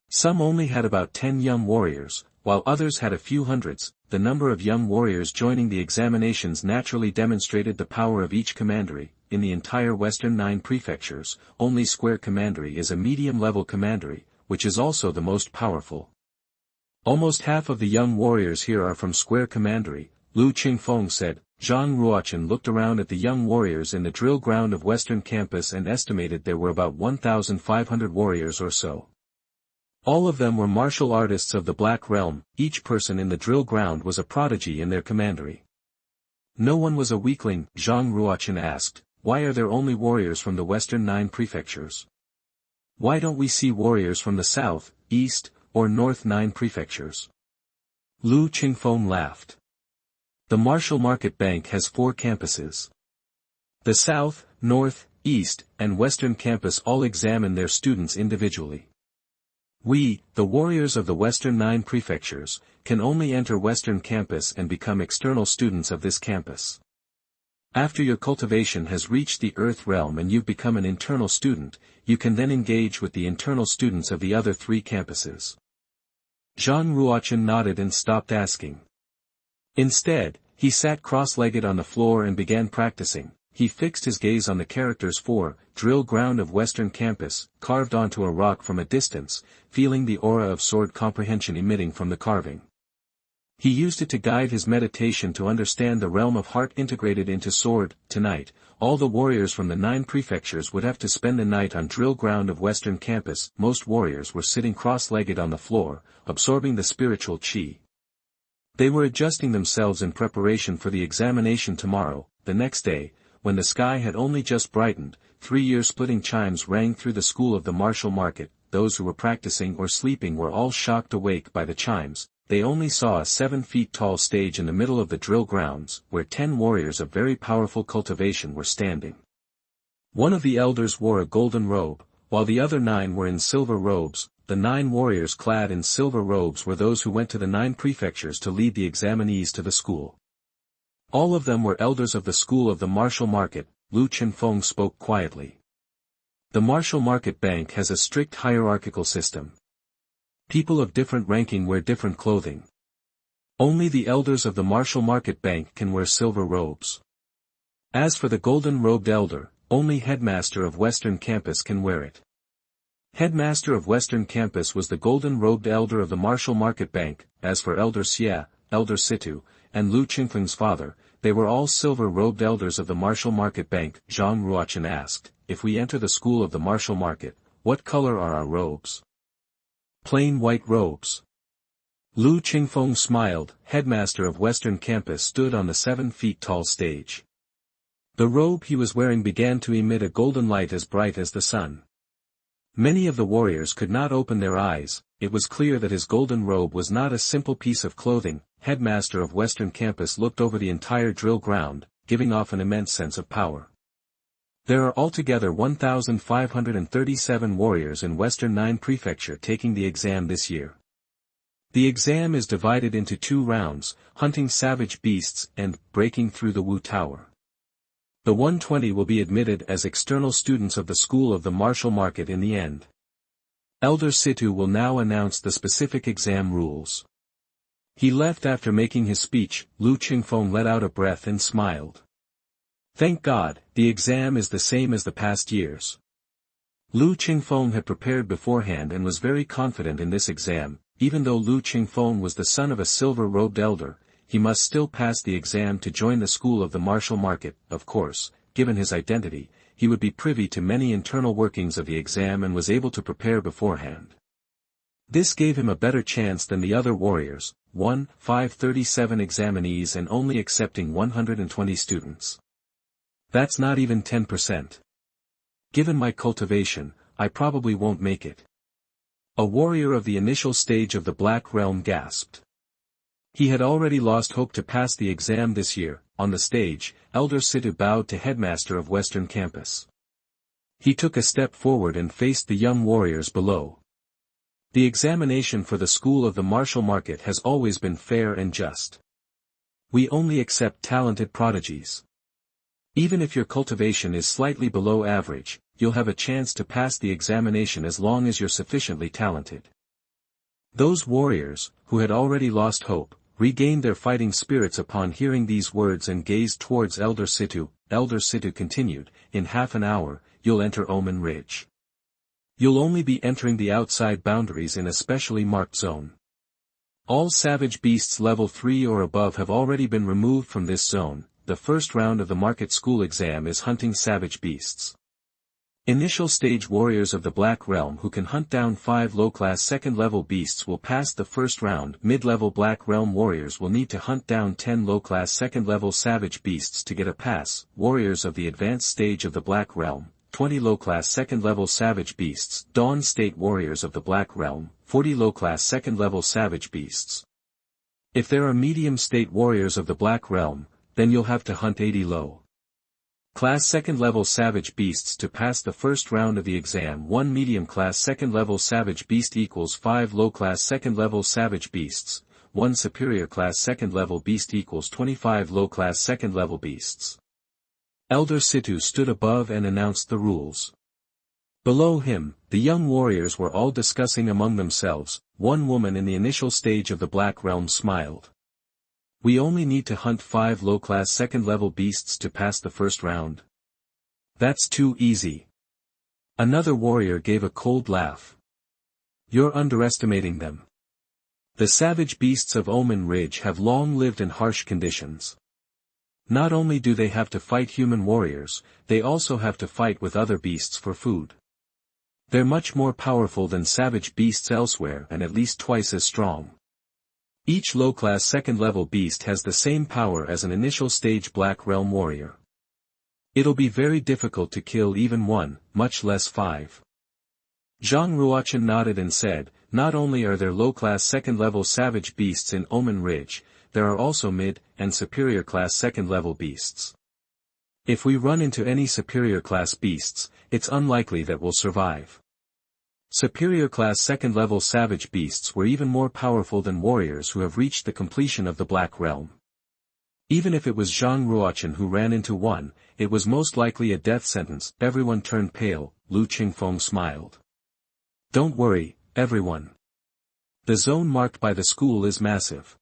Some only had about 10 young warriors, while others had a few hundreds. The number of young warriors joining the examinations naturally demonstrated the power of each commandery. In the entire Western 9 prefectures, only Square Commandery is a medium-level commandery, which is also the most powerful. Almost half of the young warriors here are from Square Commandery, Lu Qingfeng said. Zhang Ruo Chen looked around at the young warriors in the drill ground of Western Campus and estimated there were about 1,500 warriors or so. All of them were martial artists of the Black Realm. Each person in the drill ground was a prodigy in their commandery. No one was a weakling. Zhang Ruo Chen asked, why are there only warriors from the Western 9 prefectures? Why don't we see warriors from the South, East, or North 9 prefectures? Lu Qingfeng laughed. The Martial Market Bank has 4 campuses. The South, North, East, and Western Campus all examine their students individually. We, the warriors of the Western 9 prefectures, can only enter Western Campus and become external students of this campus. After your cultivation has reached the Earth Realm and you've become an internal student, you can then engage with the internal students of the other 3 campuses. Zhang Ruo Chen nodded and stopped asking. Instead, he sat cross-legged on the floor and began practicing. He fixed his gaze on the characters 4, drill ground of Western Campus, carved onto a rock from a distance, feeling the aura of sword comprehension emitting from the carving. He used it to guide his meditation to understand the realm of heart integrated into sword. Tonight, all the warriors from the 9 prefectures would have to spend the night on drill ground of Western Campus. Most warriors were sitting cross-legged on the floor, absorbing the spiritual chi. They were adjusting themselves in preparation for the examination tomorrow. The next day, when the sky had only just brightened, 3-year splitting chimes rang through the school of the martial market. Those who were practicing or sleeping were all shocked awake by the chimes. They only saw a 7-feet-tall stage in the middle of the drill grounds, where 10 warriors of very powerful cultivation were standing. One of the elders wore a golden robe, while the other 9 were in silver robes. the 9 warriors clad in silver robes were those who went to the 9 prefectures to lead the examinees to the school. All of them were elders of the school of the martial market. Ruochen spoke quietly. The martial market bank has a strict hierarchical system. People of different ranking wear different clothing. Only the elders of the martial market bank can wear silver robes. As for the golden-robed elder, only headmaster of Western Campus can wear it. Headmaster of Western Campus was the golden-robed elder of the martial market bank. As for Elder Xie, Elder Situ, and Lu Qingfeng's father, they were all silver-robed elders of the martial market bank. Zhang Ruo Chen asked, "If we enter the school of the martial market, what color are our robes?" "Plain white robes." Lu Qingfeng smiled. Headmaster of Western Campus stood on the 7-feet-tall stage. The robe he was wearing began to emit a golden light as bright as the sun. Many of the warriors could not open their eyes. It was clear that his golden robe was not a simple piece of clothing. Headmaster of Western Campus looked over the entire drill ground, giving off an immense sense of power. There are altogether 1,537 warriors in Western 9 Prefecture taking the exam this year. The exam is divided into 2 rounds, hunting savage beasts and breaking through the Wu Tower. The 120 will be admitted as external students of the School of the Martial Market in the end. Elder Situ will now announce the specific exam rules. He left after making his speech. Lu Qingfeng let out a breath and smiled. Thank God, the exam is the same as the past years. Lu Qingfeng had prepared beforehand and was very confident in this exam. Even though Lu Qingfeng was the son of a silver-robed elder, he must still pass the exam to join the school of the martial market. Of course, given his identity, he would be privy to many internal workings of the exam and was able to prepare beforehand. This gave him a better chance than the other warriors. 537 examinees and only accepting 120 students. That's not even 10%. Given my cultivation, I probably won't make it. A warrior of the initial stage of the Black Realm gasped. He had already lost hope to pass the exam this year. On the stage, Elder Situ bowed to Headmaster of Western Campus. He took a step forward and faced the young warriors below. The examination for the School of the Martial Market has always been fair and just. We only accept talented prodigies. Even if your cultivation is slightly below average, you'll have a chance to pass the examination as long as you're sufficiently talented. Those warriors, who had already lost hope, regained their fighting spirits upon hearing these words and gazed towards Elder Situ. Elder Situ continued, in half an hour, you'll enter Omen Ridge. You'll only be entering the outside boundaries in a specially marked zone. All savage beasts level 3 or above have already been removed from this zone. The first round of the market school exam is hunting savage beasts. Initial stage warriors of the Black Realm who can hunt down 5 low-class second-level beasts will pass the first round. Mid-level Black Realm warriors will need to hunt down 10 low-class second-level savage beasts to get a pass. Warriors of the advanced stage of the Black Realm, 20 low-class second-level savage beasts. Dawn State warriors of the Black Realm, 40 low-class second-level savage beasts. If there are medium state warriors of the Black Realm, then you'll have to hunt 80 low class second-level savage beasts to pass the first round of the exam. 1 medium-class second-level savage beast equals 5 low-class second-level savage beasts. 1 superior-class second-level beast equals 25 low-class second-level beasts. Elder Situ stood above and announced the rules. Below him, the young warriors were all discussing among themselves. One woman in the initial stage of the Black Realm smiled. We only need to hunt 5 low-class second-level beasts to pass the first round. That's too easy. Another warrior gave a cold laugh. You're underestimating them. The savage beasts of Omen Ridge have long lived in harsh conditions. Not only do they have to fight human warriors, they also have to fight with other beasts for food. They're much more powerful than savage beasts elsewhere and at least twice as strong. Each low-class second-level beast has the same power as an initial stage Black Realm warrior. It'll be very difficult to kill even 1, much less 5. Zhang Ruo Chen nodded and said, not only are there low-class second-level savage beasts in Omen Ridge, there are also mid- and superior-class second-level beasts. If we run into any superior-class beasts, it's unlikely that we'll survive. Superior class second-level savage beasts were even more powerful than warriors who have reached the completion of the Black Realm. Even if it was Zhang Ruo Chen who ran into one, it was most likely a death sentence. Everyone turned pale. Lu Qingfeng smiled. Don't worry, everyone. The zone marked by the school is massive.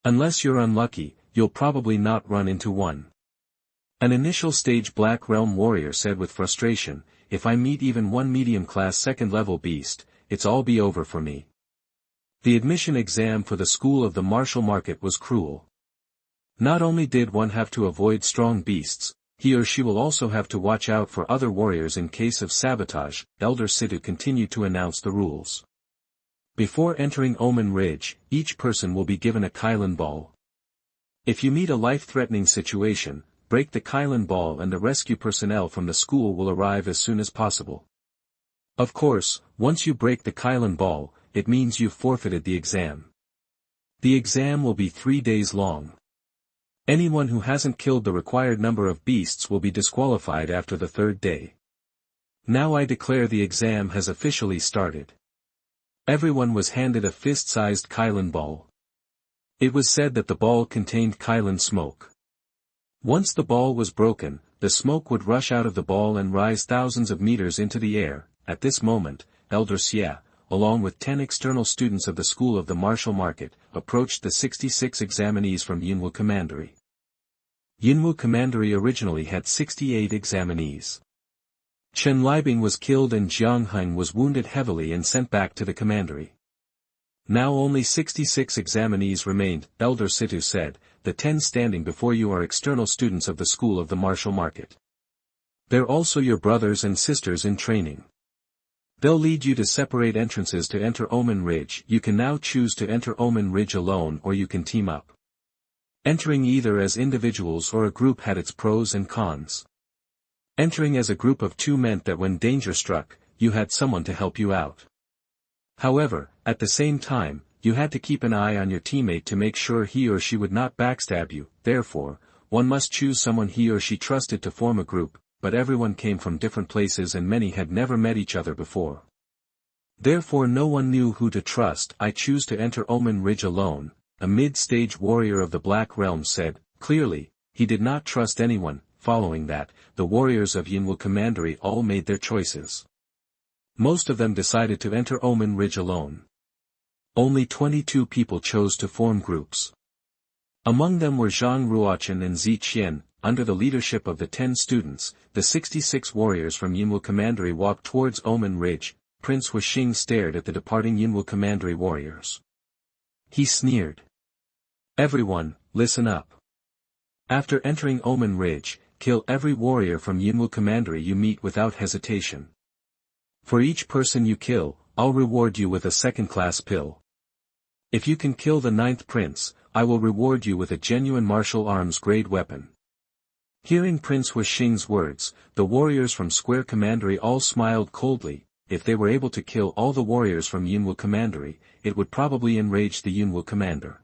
Unless you're unlucky, you'll probably not run into one. An initial stage Black Realm warrior said with frustration, if I meet even one medium-class second-level beast, it's all be over for me. The admission exam for the school of the martial market was cruel. Not only did one have to avoid strong beasts, he or she will also have to watch out for other warriors in case of sabotage. Elder Situ continued to announce the rules. Before entering Omen Ridge, each person will be given a Kylin ball. If you meet a life-threatening situation, break the Kylin ball and the rescue personnel from the school will arrive as soon as possible. Of course, once you break the Kylin ball, it means you've forfeited the exam. The exam will be 3 days long. Anyone who hasn't killed the required number of beasts will be disqualified after the 3rd day. Now I declare the exam has officially started. Everyone was handed a fist-sized Kylin ball. It was said that the ball contained Kylin smoke. Once the ball was broken, the smoke would rush out of the ball and rise thousands of meters into the air. At this moment, Elder Xia, along with 10 external students of the School of the Martial Market, approached the 66 examinees from Yunwu Commandery. Yunwu Commandery originally had 68 examinees. Chen Liebing was killed and Jiang Heng was wounded heavily and sent back to the commandery. Now only 66 examinees remained, Elder Situ said. The 10 standing before you are external students of the School of the Martial Market. They're also your brothers and sisters in training. They'll lead you to separate entrances to enter Omen Ridge. You can now choose to enter Omen Ridge alone or you can team up. Entering either as individuals or a group had its pros and cons. Entering as a group of 2 meant that when danger struck, you had someone to help you out. However, at the same time, you had to keep an eye on your teammate to make sure he or she would not backstab you. Therefore, one must choose someone he or she trusted to form a group, but everyone came from different places and many had never met each other before. Therefore no one knew who to trust. I choose to enter Omen Ridge alone, a mid-stage warrior of the Black Realm said. Clearly, he did not trust anyone. Following that, the warriors of Yunwu Commandery all made their choices. Most of them decided to enter Omen Ridge alone. Only 22 people chose to form groups. Among them were Zhang Ruo Chen and Zi Qian. Under the leadership of the 10 students, the 66 warriors from Yunwu Commandery walked towards Omen Ridge. Prince Wuxing stared at the departing Yunwu Commandery warriors. He sneered. Everyone, listen up. After entering Omen Ridge, kill every warrior from Yunwu Commandery you meet without hesitation. For each person you kill, I'll reward you with a second-class pill. If you can kill the 9th prince, I will reward you with a genuine martial arms grade weapon. Hearing Prince Wuxing's words, the warriors from Square Commandery all smiled coldly. If they were able to kill all the warriors from Yunwu Commandery, it would probably enrage the Yunwu commander.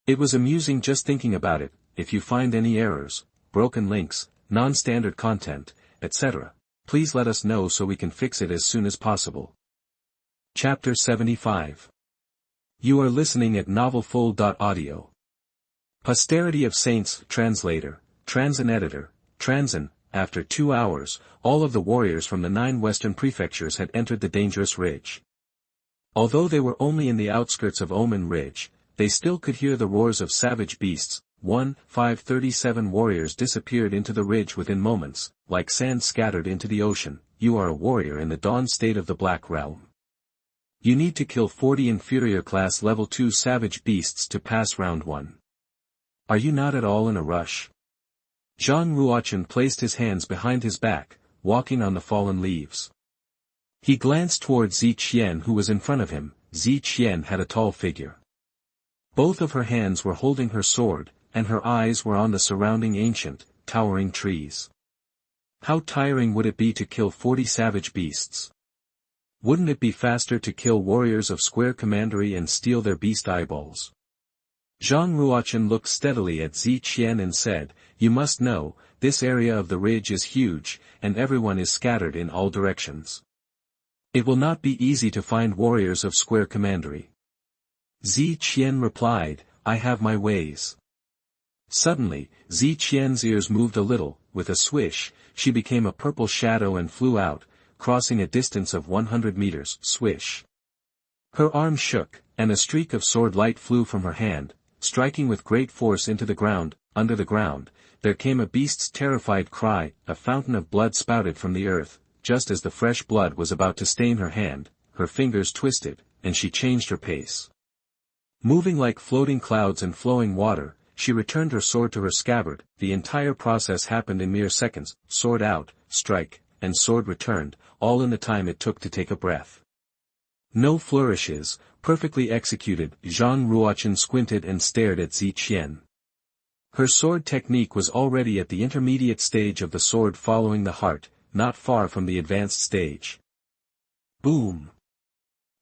It was amusing just thinking about it. If you find any errors, broken links, non-standard content, etc., please let us know so we can fix it as soon as possible. Chapter 75. You are listening at novelfull.audio. Posterity of Saints. Translator, Transin Editor, Transin. After 2 hours, all of the warriors from the 9 western prefectures had entered the dangerous ridge. Although they were only in the outskirts of Omen Ridge, they still could hear the roars of savage beasts. 537 warriors disappeared into the ridge within moments, like sand scattered into the ocean. You are a warrior in the dawn state of the Black Realm. You need to kill 40 inferior class level 2 savage beasts to pass round 1. Are you not at all in a rush? Zhang Ruo Chen placed his hands behind his back, walking on the fallen leaves. He glanced toward Zi Qian who was in front of him. Zi Qian had a tall figure. Both of her hands were holding her sword, and her eyes were on the surrounding ancient, towering trees. How tiring would it be to kill 40 savage beasts? Wouldn't it be faster to kill warriors of Square Commandery and steal their beast eyeballs? Zhang Ruo Chen looked steadily at Zi Qian and said, You must know, this area of the ridge is huge, and everyone is scattered in all directions. It will not be easy to find warriors of square commandery. Zi Qian replied, I have my ways. Suddenly, Zi Qian's ears moved a little, with a swish, she became a purple shadow and flew out, crossing a distance of 100 meters, swish. Her arm shook, and a streak of sword light flew from her hand, striking with great force into the ground. Under the ground, there came a beast's terrified cry, a fountain of blood spouted from the earth, just as the fresh blood was about to stain her hand, her fingers twisted, and she changed her pace. Moving like floating clouds and flowing water, she returned her sword to her scabbard. The entire process happened in mere seconds, sword out, strike, and sword returned, all in the time it took to take a breath. No flourishes, perfectly executed. Zhang Ruo Chen squinted and stared at Zi Qian. Her sword technique was already at the intermediate stage of the sword following the heart, not far from the advanced stage. Boom!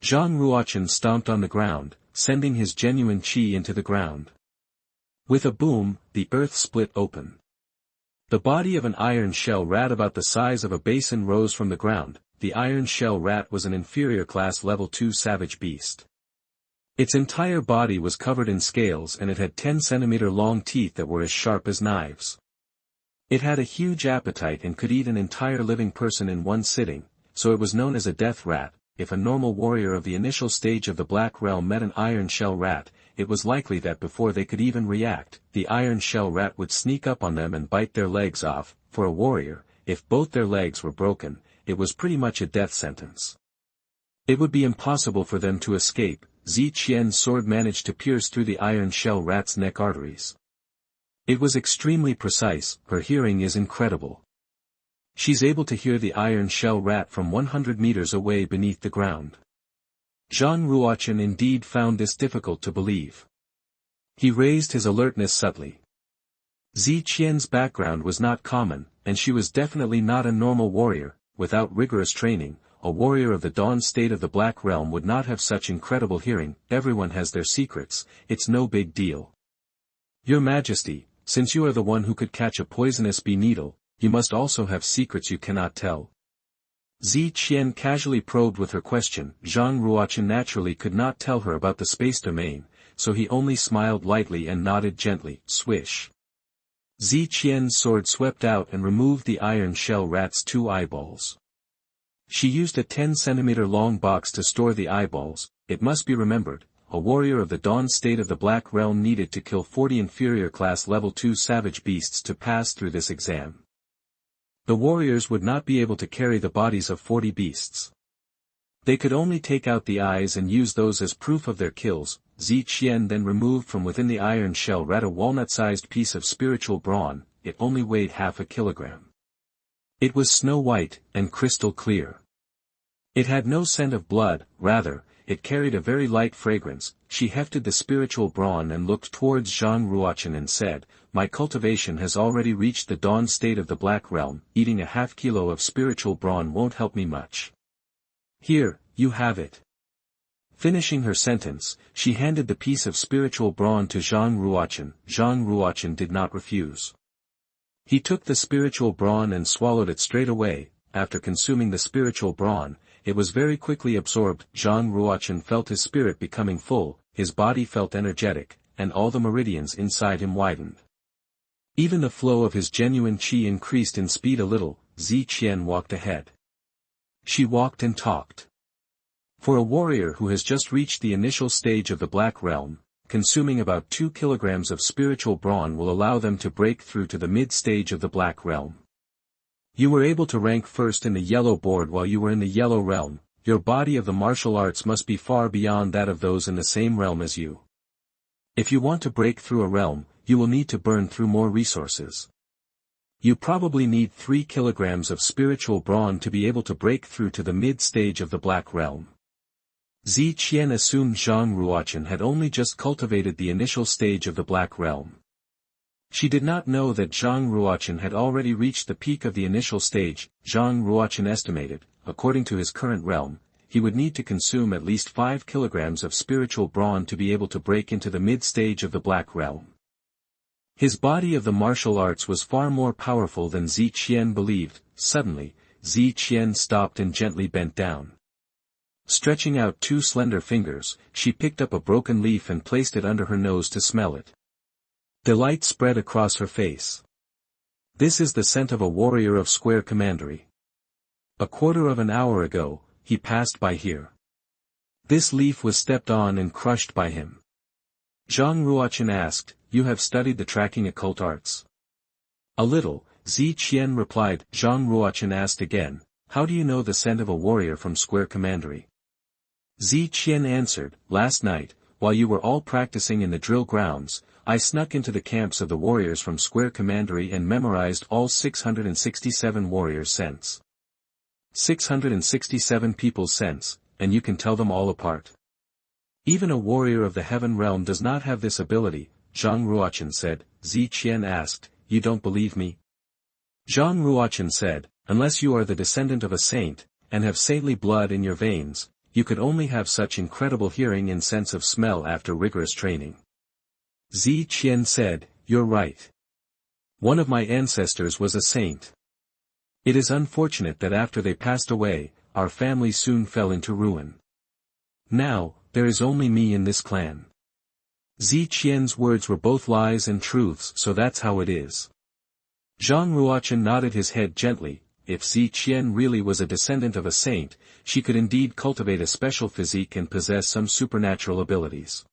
Zhang Ruo Chen stomped on the ground, sending his genuine qi into the ground. With a boom, the earth split open. The body of an iron shell rat about the size of a basin rose from the ground. The iron shell rat was an inferior class level 2 savage beast. Its entire body was covered in scales and it had 10-centimeter long teeth that were as sharp as knives. It had a huge appetite and could eat an entire living person in one sitting, so it was known as a death rat. If a normal warrior of the initial stage of the Black Realm met an iron shell rat, it was likely that before they could even react, the iron shell rat would sneak up on them and bite their legs off. For a warrior, if both their legs were broken, it was pretty much a death sentence. It would be impossible for them to escape. Zi Qian's sword managed to pierce through the iron shell rat's neck arteries. It was extremely precise. Her hearing is incredible. She's able to hear the iron shell rat from 100 meters away beneath the ground. Zhang Ruo Chen indeed found this difficult to believe. He raised his alertness subtly. Zi Qian's background was not common, and she was definitely not a normal warrior. Without rigorous training, a warrior of the dawn state of the Black Realm would not have such incredible hearing. Everyone has their secrets, it's no big deal. Your Majesty, since you are the one who could catch a poisonous bee needle, you must also have secrets you cannot tell. Zi Qian casually probed with her question. Zhang Ruo Chen naturally could not tell her about the space domain, so he only smiled lightly and nodded gently. Swish. Zi Qian's sword swept out and removed the iron shell rat's 2 eyeballs. She used a 10-centimeter long box to store the eyeballs. It must be remembered, a warrior of the dawn state of the Black Realm needed to kill 40 inferior class level 2 savage beasts to pass through this exam. The warriors would not be able to carry the bodies of 40 beasts. They could only take out the eyes and use those as proof of their kills. Zi Qian then removed from within the iron shell rat a walnut-sized piece of spiritual brawn. It only weighed half a kilogram. It was snow white, and crystal clear. It had no scent of blood, rather, it carried a very light fragrance. She hefted the spiritual brawn and looked towards Zhang Ruo Chen and said, my cultivation has already reached the dawn state of the Black Realm. Eating a half kilo of spiritual brawn won't help me much. Here, you have it. Finishing her sentence, she handed the piece of spiritual brawn to Zhang Ruo Chen. Zhang Ruo Chen did not refuse. He took the spiritual brawn and swallowed it straight away. After consuming the spiritual brawn, it was very quickly absorbed. Zhang Ruo Chen felt his spirit becoming full, his body felt energetic, and all the meridians inside him widened. Even the flow of his genuine qi increased in speed a little. Zi Qian walked ahead. She walked and talked. For a warrior who has just reached the initial stage of the Black Realm, consuming about 2 kilograms of spiritual brawn will allow them to break through to the mid-stage of the Black Realm. You were able to rank first in the yellow board while you were in the yellow realm. Your body of the martial arts must be far beyond that of those in the same realm as you. If you want to break through a realm, you will need to burn through more resources. You probably need 3 kilograms of spiritual brawn to be able to break through to the mid-stage of the Black Realm. Zi Qian assumed Zhang Ruo Chen had only just cultivated the initial stage of the Black Realm. She did not know that Zhang Ruo Chen had already reached the peak of the initial stage. Zhang Ruo Chen estimated, according to his current realm, he would need to consume at least 5 kilograms of spiritual brawn to be able to break into the mid-stage of the Black Realm. His body of the martial arts was far more powerful than Zi Qian believed. Suddenly, Zi Qian stopped and gently bent down. Stretching out two slender fingers, she picked up a broken leaf and placed it under her nose to smell it. Delight spread across her face. This is the scent of a warrior of square commandery. A quarter of an hour ago, he passed by here. This leaf was stepped on and crushed by him. Zhang Ruo Chen asked, "You have studied the tracking occult arts?" "A little," Zi Qian replied. Zhang Ruo Chen asked again, "How do you know the scent of a warrior from square commandery?" Zi Qian answered, "Last night, while you were all practicing in the drill grounds, I snuck into the camps of the warriors from square commandery and memorized all 667 warriors' scents. 667 people's scents, and you can tell them all apart. Even a warrior of the heaven realm does not have this ability," Zhang Ruochen said. Zi Qian asked, "You don't believe me?" Zhang Ruochen said, "Unless you are the descendant of a saint, and have saintly blood in your veins, you could only have such incredible hearing and sense of smell after rigorous training." Zi Qian said, "You're right. One of my ancestors was a saint. It is unfortunate that after they passed away, our family soon fell into ruin. Now, there is only me in this clan." Zi Qian's words were both lies and truths, so that's how it is. Zhang Ruochen nodded his head gently. If Zi Qian really was a descendant of a saint, she could indeed cultivate a special physique and possess some supernatural abilities.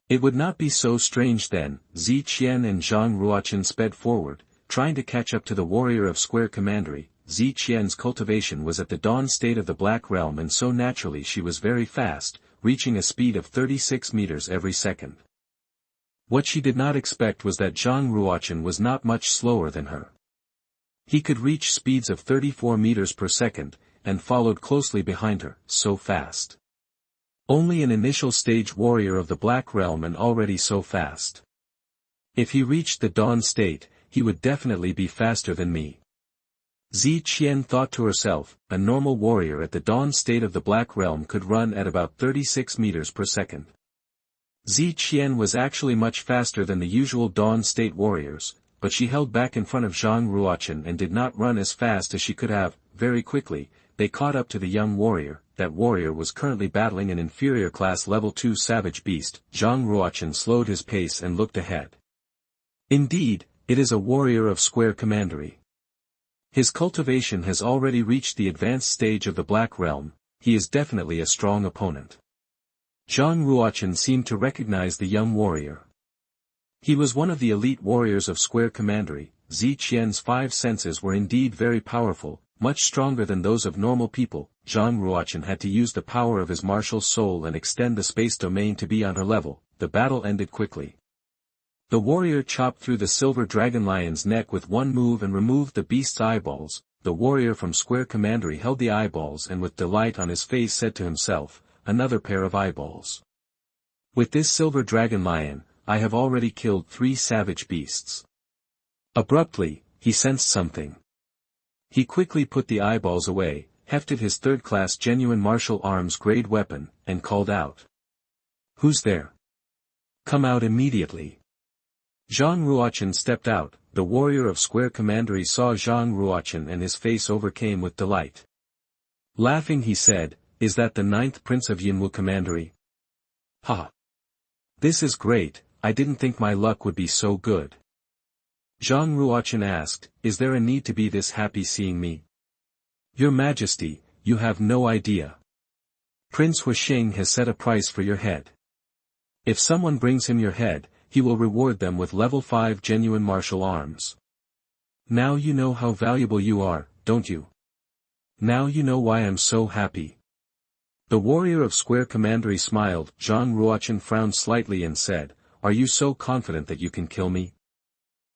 It would not be so strange then. Zi Qian and Zhang Ruochen sped forward, trying to catch up to the warrior of square commandery. Zi Qian's cultivation was at the dawn state of the Black Realm, and so naturally she was very fast, reaching a speed of 36 meters every second. What she did not expect was that Zhang Ruochen was not much slower than her. He could reach speeds of 34 meters per second, and followed closely behind her, so fast. Only an initial stage warrior of the Black Realm, and already so fast. If he reached the dawn state, he would definitely be faster than me. Zi Qian thought to herself, a normal warrior at the dawn state of the Black Realm could run at about 36 meters per second. Zi Qian was actually much faster than the usual dawn state warriors, but she held back in front of Zhang Ruochen and did not run as fast as she could have. Very quickly, they caught up to the young warrior. That warrior was currently battling an inferior class level 2 savage beast. Zhang Ruochen slowed his pace and looked ahead. Indeed, it is a warrior of square commandery. His cultivation has already reached the advanced stage of the Black Realm. He is definitely a strong opponent. Zhang Ruochen seemed to recognize the young warrior. He was one of the elite warriors of square commandery. Zi Qian's 5 senses were indeed very powerful, much stronger than those of normal people. Zhang Ruochen had to use the power of his martial soul and extend the space domain to be on her level. The battle ended quickly. The warrior chopped through the silver dragon lion's neck with one move and removed the beast's eyeballs. The warrior from square commandery held the eyeballs and with delight on his face said to himself, "Another pair of eyeballs. With this silver dragon lion, I have already killed 3 savage beasts." Abruptly, he sensed something. He quickly put the eyeballs away, hefted his third-class genuine martial arms grade weapon, and called out. "Who's there? Come out immediately." Zhang Ruochen stepped out. The warrior of square commandery saw Zhang Ruochen and his face overcame with delight. Laughing he said, "Is that the 9th prince of Yinwu commandery? Ha! This is great, I didn't think my luck would be so good." Zhang Ruochen asked, "Is there a need to be this happy seeing me?" "Your Majesty, you have no idea. Prince Huixing has set a price for your head. If someone brings him your head, he will reward them with level 5 genuine martial arms. Now you know how valuable you are, don't you? Now you know why I'm so happy." The warrior of square commandery smiled. Zhang Ruochen frowned slightly and said, "Are you so confident that you can kill me?"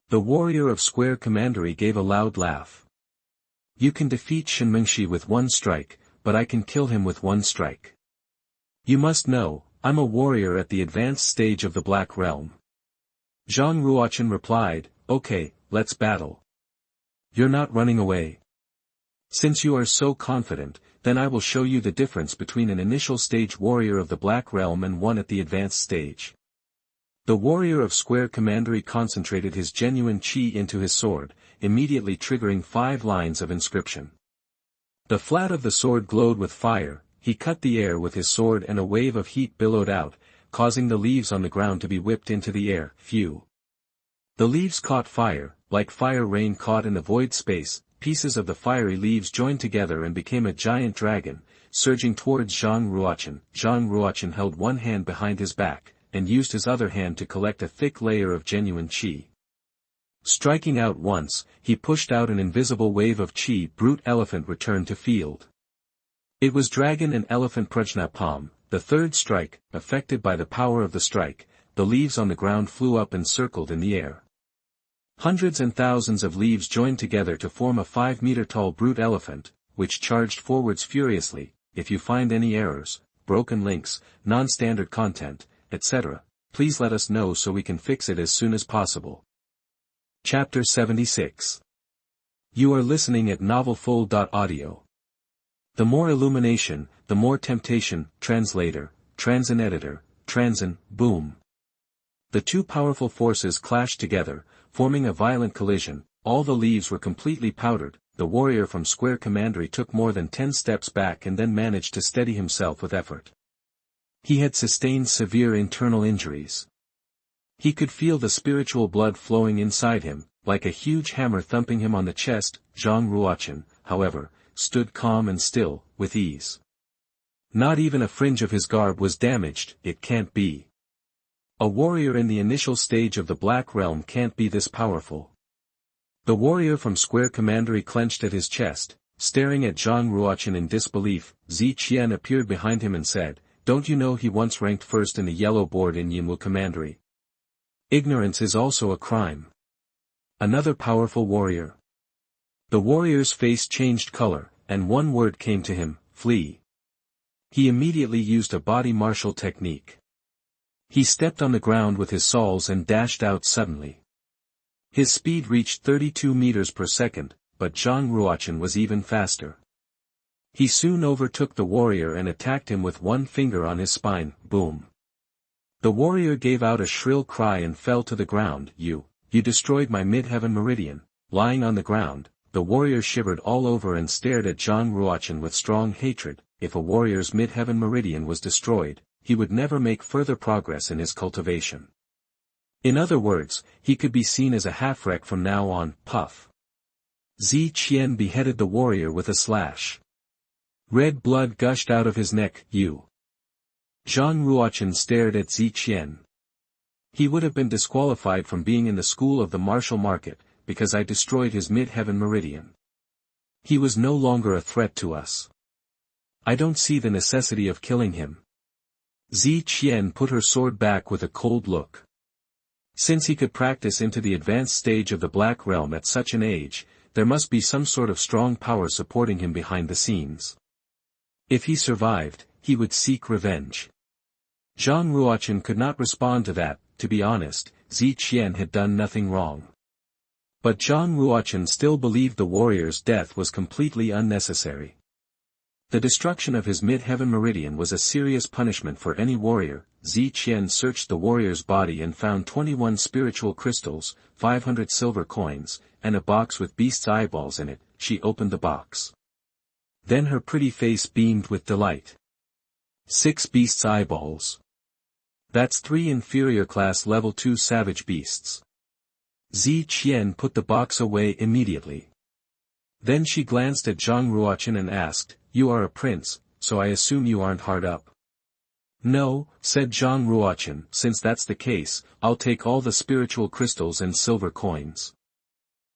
The warrior of square commandery gave a loud laugh. "You can defeat Shenmengshi with one strike, but I can kill him with one strike. You must know, I'm a warrior at the advanced stage of the Black Realm." Zhang Ruochen replied, "Okay, let's battle. You're not running away. Since you are so confident, then I will show you the difference between an initial stage warrior of the Black Realm and one at the advanced stage." The warrior of square commandery concentrated his genuine chi into his sword, immediately triggering 5 lines of inscription. The flat of the sword glowed with fire. he cut the air with his sword and a wave of heat billowed out, causing the leaves on the ground to be whipped into the air. Phew! The leaves caught fire, like fire rain caught in the void space. Pieces of the fiery leaves joined together and became a giant dragon, surging towards Zhang Ruochen. Zhang Ruochen held one hand behind his back, and used his other hand to collect a thick layer of genuine qi. Striking out once, he pushed out an invisible wave of qi. Brute elephant returned to field. It was dragon and elephant Prajnapam. The third strike, affected by the power of the strike, the leaves on the ground flew up and circled in the air. Hundreds and thousands of leaves joined together to form a 5-meter-tall brute elephant, which charged forwards furiously. If you find any errors, broken links, non-standard content, etc., please let us know so we can fix it as soon as possible. Chapter 76. You are listening at novelfull.audio. The more illumination, the more temptation. Translator, Transin editor, Transin, boom. The two powerful forces clashed together, forming a violent collision. All the leaves were completely powdered. The warrior from Square Commandery took more than 10 steps back and then managed to steady himself with effort. He had sustained severe internal injuries. He could feel the spiritual blood flowing inside him, like a huge hammer thumping him on the chest. Zhang Ruochen, however, stood calm and still, with ease. Not even a fringe of his garb was damaged. It can't be. A warrior in the initial stage of the Black Realm can't be this powerful. The warrior from Square Commandery clenched at his chest, staring at Zhang Ruochen in disbelief. Ziqian appeared behind him and said, "Don't you know he once ranked first in the yellow board in Yinwu Commandery? Ignorance is also a crime." Another powerful warrior. The warrior's face changed color, and one word came to him: flee. He immediately used a body martial technique. He stepped on the ground with his sauls and dashed out suddenly. His speed reached 32 meters per second, but Zhang Ruochen was even faster. He soon overtook the warrior and attacked him with one finger on his spine. Boom. The warrior gave out a shrill cry and fell to the ground. You destroyed my midheaven meridian." Lying on the ground, the warrior shivered all over and stared at Zhang Ruochen with strong hatred. If a warrior's midheaven meridian was destroyed, he would never make further progress in his cultivation. In other words, he could be seen as a half-wreck from now on. Puff. Ziqian beheaded the warrior with a slash. Red blood gushed out of his neck. Zhang Ruochen stared at Ziqian. He would have been disqualified from being in the school of the martial market, because I destroyed his midheaven meridian. He was no longer a threat to us. I don't see the necessity of killing him. Ziqian put her sword back with a cold look. Since he could practice into the advanced stage of the Black Realm at such an age, there must be some sort of strong power supporting him behind the scenes. If he survived, he would seek revenge. Zhang Ruochen could not respond to that. To be honest, Ziqian had done nothing wrong. But Zhang Ruochen still believed the warrior's death was completely unnecessary. The destruction of his midheaven meridian was a serious punishment for any warrior. Ziqian searched the warrior's body and found 21 spiritual crystals, 500 silver coins, and a box with beast's eyeballs in it. She opened the box. Then her pretty face beamed with delight. 6 beast's eyeballs. That's 3 inferior class level 2 savage beasts. Ziqian put the box away immediately. Then she glanced at Zhang Ruochen and asked, "You are a prince, so I assume you aren't hard up?" "No," said Zhang Ruochen. "Since that's the case, I'll take all the spiritual crystals and silver coins."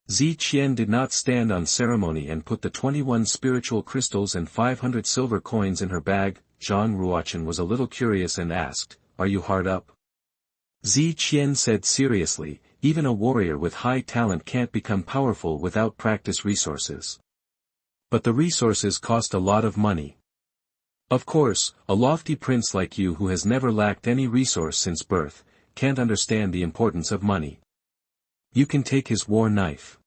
Ziqian did not stand on ceremony and put the 21 spiritual crystals and 500 silver coins in her bag. Zhang Ruochen was a little curious and asked, "Are you hard up?" Ziqian said seriously, "Even a warrior with high talent can't become powerful without practice resources. But the resources cost a lot of money. Of course, a lofty prince like you who has never lacked any resource since birth, can't understand the importance of money. You can take his war knife."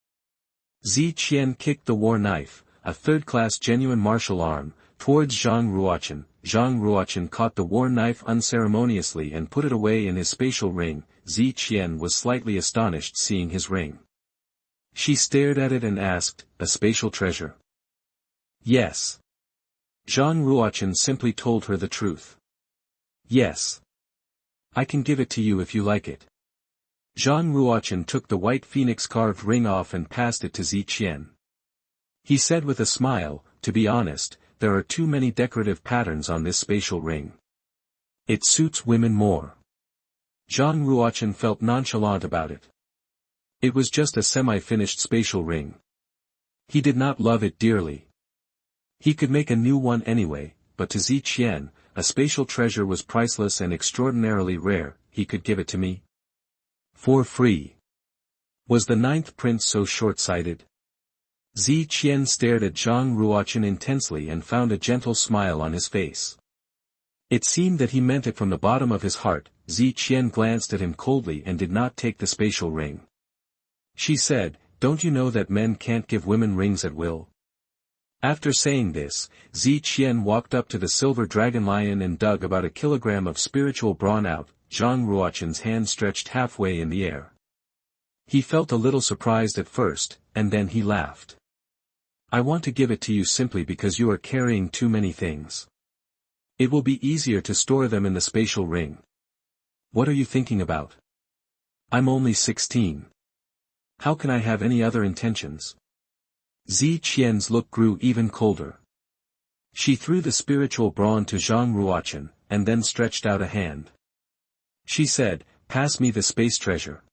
Ziqian kicked the war knife, a third-class genuine martial arm, towards Zhang Ruochen. Zhang Ruochen caught the war knife unceremoniously and put it away in his spatial ring. Ziqian was slightly astonished seeing his ring. She stared at it and asked, "A spatial treasure?" "Yes. Zhang Ruo Chen simply told her the truth. Yes. I can give it to you if you like it. Zhang Ruo Chen took the white phoenix carved ring off and passed it to Ziqian. He said with a smile, to be honest, there are too many decorative patterns on this spatial ring. It suits women more. Zhang Ruo Chen felt nonchalant about it. It was just a semi-finished spatial ring. He did not love it dearly. He could make a new one anyway, but to Ziqian, a spatial treasure was priceless and extraordinarily rare. He could give it to me for free. Was the ninth prince so short-sighted? Ziqian stared at Zhang Ruo Chen intensely and found a gentle smile on his face. It seemed that he meant it from the bottom of his heart. Ziqian glanced at him coldly and did not take the spatial ring. She said, "Don't you know that men can't give women rings at will?" After saying this, Ziqian walked up to the silver dragon lion and dug about a kilogram of spiritual brawn out. Zhang Ruo Chen's hand stretched halfway in the air. He felt a little surprised at first, and then he laughed. "I want to give it to you simply because you are carrying too many things. It will be easier to store them in the spatial ring." "What are you thinking about? I'm only 16. How can I have any other intentions?" Ziqian's look grew even colder. She threw the spiritual brawn to Zhang Ruo Chen, and then stretched out a hand. She said, "Pass me the space treasure."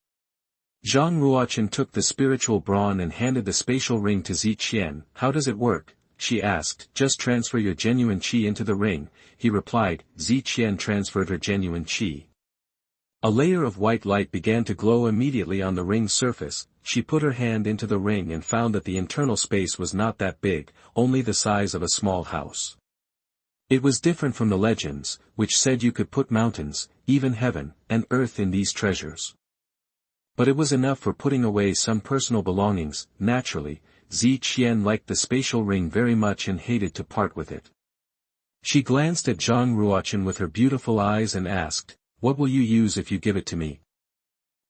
Zhang Ruo Chen took the spiritual brawn and handed the spatial ring to Ziqian. "How does it work?" she asked. "Just transfer your genuine qi into the ring," he replied. Ziqian transferred her genuine qi. A layer of white light began to glow immediately on the ring's surface. She put her hand into the ring and found that the internal space was not that big, only the size of a small house. It was different from the legends, which said you could put mountains, even heaven, and earth in these treasures. But it was enough for putting away some personal belongings. Naturally, Ziqian liked the spatial ring very much and hated to part with it. She glanced at Zhang Ruo Chen with her beautiful eyes and asked, "What will you use if you give it to me?"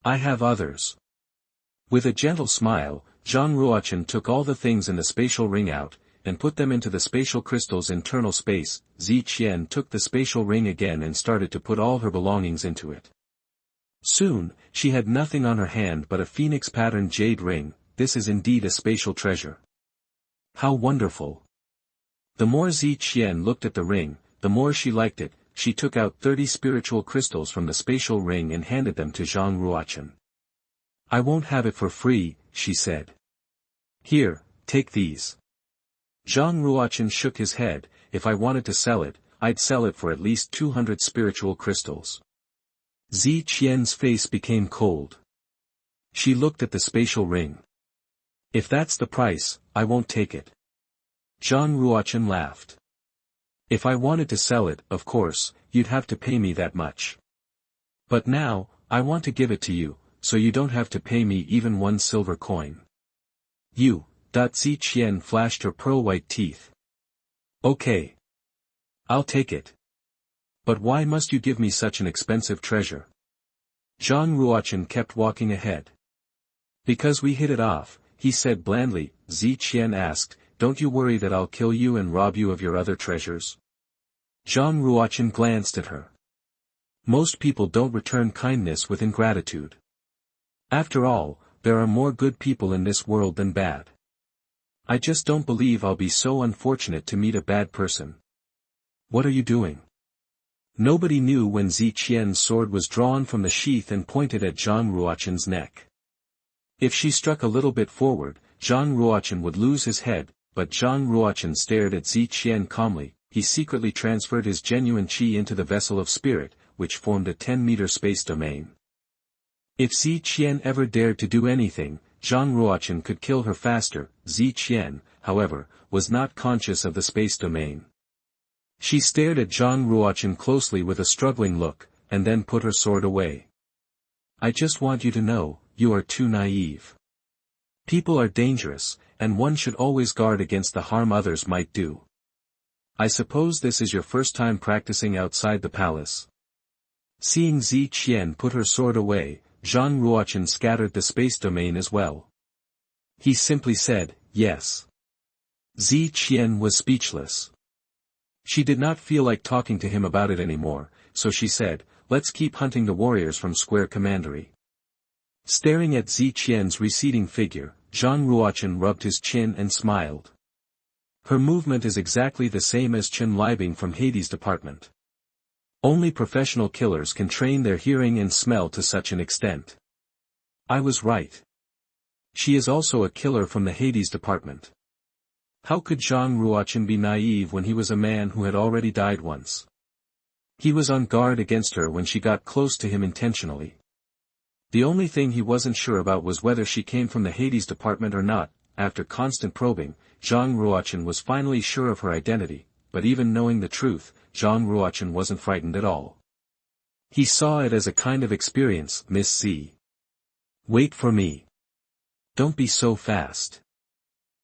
"I have others." With a gentle smile, Zhang Ruo Chen took all the things in the spatial ring out, and put them into the spatial crystal's internal space. Ziqian took the spatial ring again and started to put all her belongings into it. Soon, she had nothing on her hand but a phoenix-patterned jade ring. This is indeed a spatial treasure. How wonderful! The more Ziqian looked at the ring, the more she liked it. She took out 30 spiritual crystals from the spatial ring and handed them to Zhang Ruo Chen. "I won't have it for free," she said. "Here, take these." Zhang Ruo Chen shook his head. "If I wanted to sell it, I'd sell it for at least 200 spiritual crystals." Ziqian's face became cold. She looked at the spatial ring. "If that's the price, I won't take it." Zhang Ruo Chen laughed. "If I wanted to sell it, of course, you'd have to pay me that much. But now, I want to give it to you, so you don't have to pay me even one silver coin." "You." Ziqian flashed her pearl-white teeth. "Okay. I'll take it. But why must you give me such an expensive treasure?" Zhang Ruo Chen kept walking ahead. "Because we hit it off," he said blandly. Ziqian asked, "Don't you worry that I'll kill you and rob you of your other treasures?" Zhang Ruo Chen glanced at her. Most people don't return kindness with ingratitude. After all, there are more good people in this world than bad. I just don't believe I'll be so unfortunate to meet a bad person. What are you doing?" Nobody knew when Ziqian's sword was drawn from the sheath and pointed at Zhang Ruo Chen's neck. If she struck a little bit forward, Zhang Ruo Chen would lose his head, but Zhang Ruo Chen stared at Ziqian calmly. He secretly transferred his genuine qi into the vessel of spirit, which formed a 10-meter space domain. If Ziqian ever dared to do anything, Zhang Ruo Chen could kill her faster. Ziqian, however, was not conscious of the space domain. She stared at Zhang Ruo Chen closely with a struggling look, and then put her sword away. "I just want you to know, you are too naive. People are dangerous, and one should always guard against the harm others might do. I suppose this is your first time practicing outside the palace." Seeing Ziqian put her sword away, Zhang Ruo Chen scattered the space domain as well. He simply said, "Yes." Ziqian was speechless. She did not feel like talking to him about it anymore, so she said, let's keep hunting the warriors from Square Commandery. Staring at Zi Qian's receding figure, Zhang Ruo Chen rubbed his chin and smiled. Her movement is exactly the same as Chen Liebing from Hades Department. Only professional killers can train their hearing and smell to such an extent. I was right. She is also a killer from the Hades Department. How could Zhang Ruochen be naive when he was a man who had already died once? He was on guard against her when she got close to him intentionally. The only thing he wasn't sure about was whether she came from the Hades Department or not. After constant probing, Zhang Ruochen was finally sure of her identity, but even knowing the truth, Zhang Ruochen wasn't frightened at all. He saw it as a kind of experience. Miss C. Wait for me. Don't be so fast.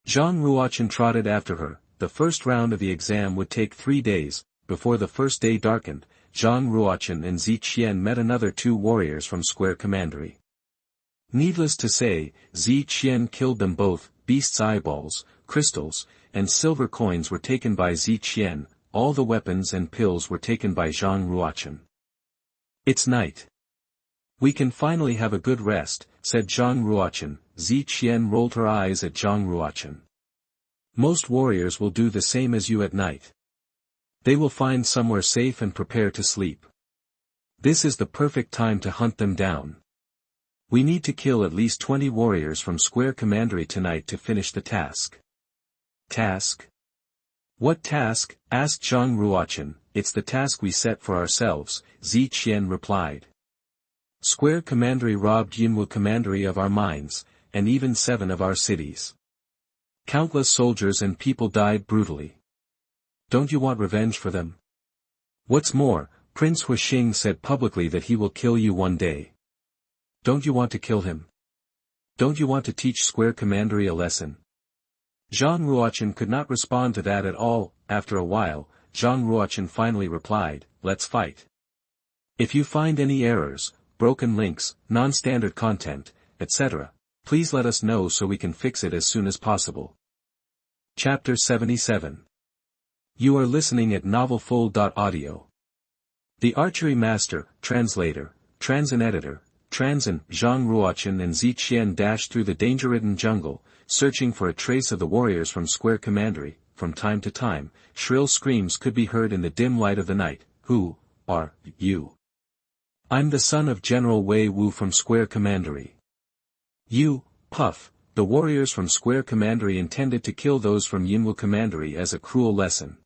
Zhang Ruochen trotted after her. The first round of the exam would take 3 days. Before the first day darkened, Zhang Ruochen and Zi Qian met another 2 warriors from Square Commandery. Needless to say, Zi Qian killed them both. Beasts' eyeballs, crystals, and silver coins were taken by Zi Qian. All the weapons and pills were taken by Zhang Ruochen. It's night. We can finally have a good rest, said Zhang Ruochen. Zi Qian rolled her eyes at Zhang Ruochen. Most warriors will do the same as you at night. They will find somewhere safe and prepare to sleep. This is the perfect time to hunt them down. We need to kill at least 20 warriors from Square Commandery tonight to finish the task. Task? What task? Asked Zhang Ruochen. It's the task we set for ourselves, Zi Qian replied. Square Commandery robbed Yinwu Commandery of our mines, and even 7 of our cities. Countless soldiers and people died brutally. Don't you want revenge for them? What's more, Prince Huixing said publicly that he will kill you one day. Don't you want to kill him? Don't you want to teach Square Commandery a lesson? Zhang Ruochen could not respond to that at all. After a while, Zhang Ruochen finally replied, let's fight. If you find any errors, broken links, non-standard content, etc., please let us know so we can fix it as soon as possible. Chapter 77. You are listening at novelfull.audio. The archery master, translator, transin editor, Transin, Zhang Ruochen and Zi Qian dashed through the danger-ridden jungle, searching for a trace of the warriors from Square Commandery. From time to time, shrill screams could be heard in the dim light of the night. Who are you? I'm the son of General Wei Wu from Square Commandery. You, puff, the warriors from Square Commandery intended to kill those from Yinwu Commandery as a cruel lesson.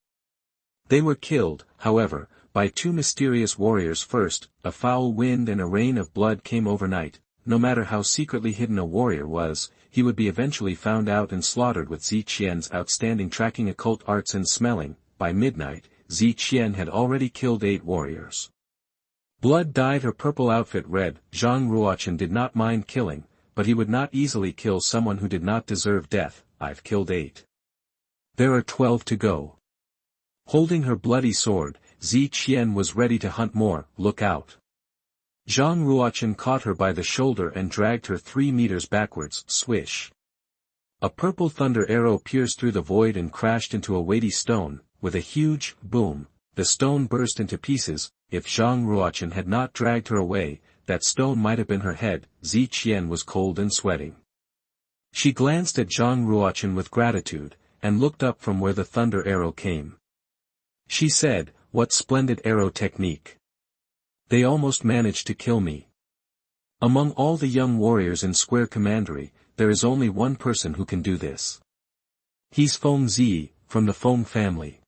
They were killed, however, by 2 mysterious warriors first. A foul wind and a rain of blood came overnight. No matter how secretly hidden a warrior was, he would be eventually found out and slaughtered with Zi Qian's outstanding tracking occult arts and smelling. By midnight, Zi Qian had already killed 8 warriors. Blood dyed her purple outfit red. Zhang Ruochen did not mind killing, but he would not easily kill someone who did not deserve death. I've killed 8. There are 12 to go. Holding her bloody sword, Zi Qian was ready to hunt more. Look out. Zhang Ruochen caught her by the shoulder and dragged her 3 meters backwards. Swish. A purple thunder arrow pierced through the void and crashed into a weighty stone. With a huge boom, the stone burst into pieces. If Zhang Ruochen had not dragged her away, that stone might have been her head. Zi Qian was cold and sweating. She glanced at Zhang Ruochen with gratitude, and looked up from where the thunder arrow came. She said, what splendid arrow technique. They almost managed to kill me. Among all the young warriors in Square Commandery, there is only one person who can do this. He's Feng Zi, from the Feng family.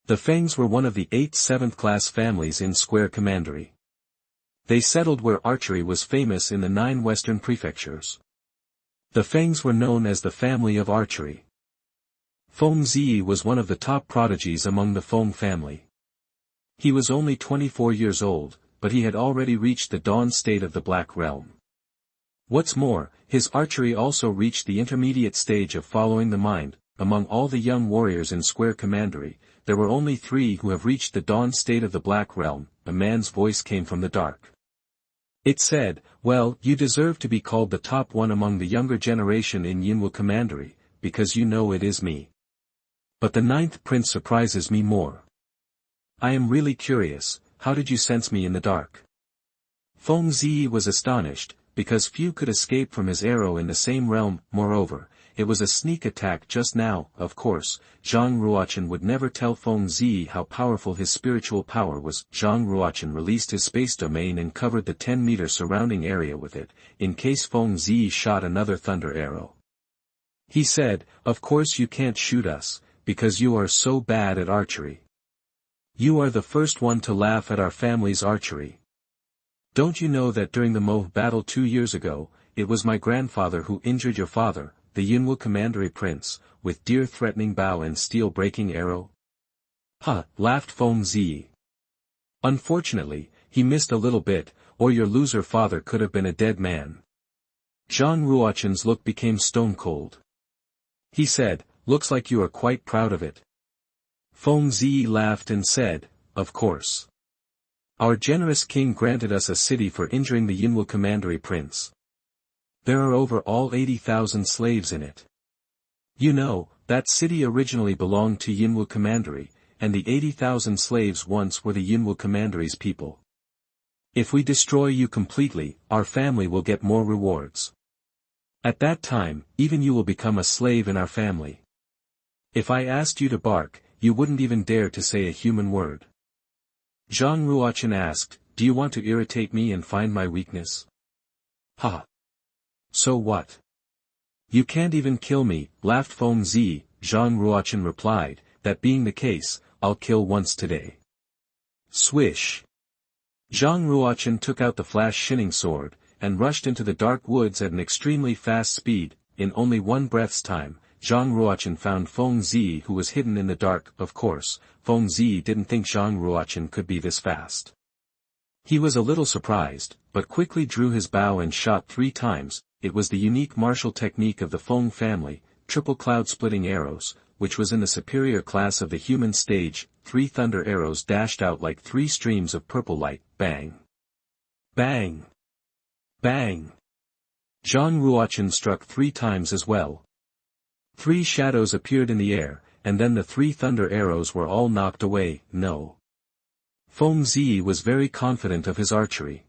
The Fengs were one of the 8 7th-class families in Square Commandery. They settled where archery was famous in the 9 western prefectures. The Fengs were known as the family of archery. Feng Zi was one of the top prodigies among the Feng family. He was only 24 years old, but he had already reached the dawn state of the Black Realm. What's more, his archery also reached the intermediate stage of following the mind. Among all the young warriors in Square Commandery, there were only 3 who have reached the dawn state of the Black Realm. A man's voice came from the dark. It said, well, you deserve to be called the top one among the younger generation in Yinwu Commandery, because you know it is me. But the ninth prince surprises me more. I am really curious, how did you sense me in the dark? Feng Zi was astonished, because few could escape from his arrow in the same realm. Moreover, it was a sneak attack just now. Of course, Zhang Ruochen would never tell Feng Zi how powerful his spiritual power was. Zhang Ruochen released his space domain and covered the 10-meter surrounding area with it, in case Feng Zi shot another thunder arrow. He said, "Of course you can't shoot us, because you are so bad at archery. You are the first one to laugh at our family's archery. Don't you know that during the Mo battle 2 years ago, it was my grandfather who injured your father, the Yunwu commandery prince, with deer threatening bow and steel breaking arrow?" "Ha," laughed Feng Zi. "Unfortunately, he missed a little bit, or your loser father could have been a dead man." Zhang Ruochen's look became stone cold. He said, "Looks like you are quite proud of it." Feng Zi laughed and said, "Of course. Our generous king granted us a city for injuring the Yunwu commandery prince. There are over all 80,000 slaves in it. You know, that city originally belonged to Yunwu commandery, and the 80,000 slaves once were the Yunwu commandery's people. If we destroy you completely, our family will get more rewards. At that time, even you will become a slave in our family. If I asked you to bark, you wouldn't even dare to say a human word." Zhang Ruochen asked, "Do you want to irritate me and find my weakness?" "Ha! So what? You can't even kill me," laughed Feng Zi. Zhang Ruochen replied, "That being the case, I'll kill once today." Swish! Zhang Ruochen took out the flash-shining sword, and rushed into the dark woods at an extremely fast speed. In only one breath's time, Zhang Ruochen found Feng Zi, who was hidden in the dark. Of course, Feng Zi didn't think Zhang Ruochen could be this fast. He was a little surprised, but quickly drew his bow and shot 3 times. It was the unique martial technique of the Feng family, triple cloud-splitting arrows, which was in the superior class of the human stage. 3 thunder arrows dashed out like 3 streams of purple light. Bang! Bang! Bang! Zhang Ruochen struck 3 times as well. 3 shadows appeared in the air, and then the 3 thunder arrows were all knocked away. No. Feng Zi was very confident of his archery.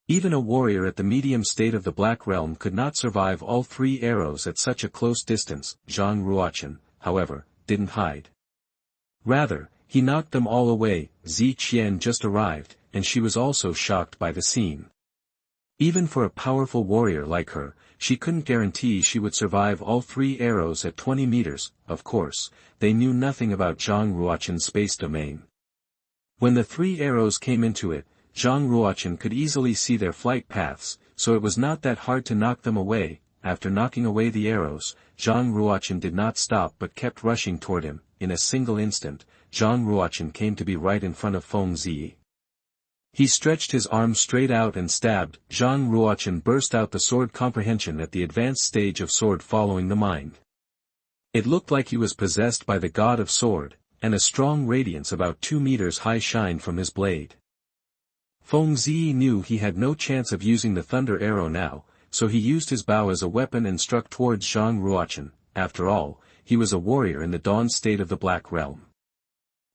Even a warrior at the medium state of the Black Realm could not survive all 3 arrows at such a close distance. Zhang Ruochen, however, didn't hide. Rather, he knocked them all away. Zi Qian just arrived, and she was also shocked by the scene. Even for a powerful warrior like her, she couldn't guarantee she would survive all 3 arrows at 20 meters. Of course, they knew nothing about Zhang Ruochen's space domain. When the 3 arrows came into it, Zhang Ruochen could easily see their flight paths, so it was not that hard to knock them away. After knocking away the arrows, Zhang Ruochen did not stop but kept rushing toward him. In a single instant, Zhang Ruochen came to be right in front of Feng Zi. He stretched his arm straight out and stabbed. Zhang Ruochen burst out the sword comprehension at the advanced stage of sword following the mind. It looked like he was possessed by the god of sword, and a strong radiance about 2 meters high shined from his blade. Feng Zi knew he had no chance of using the thunder arrow now, so he used his bow as a weapon and struck towards Zhang Ruochen. After all, he was a warrior in the dawn state of the Black Realm.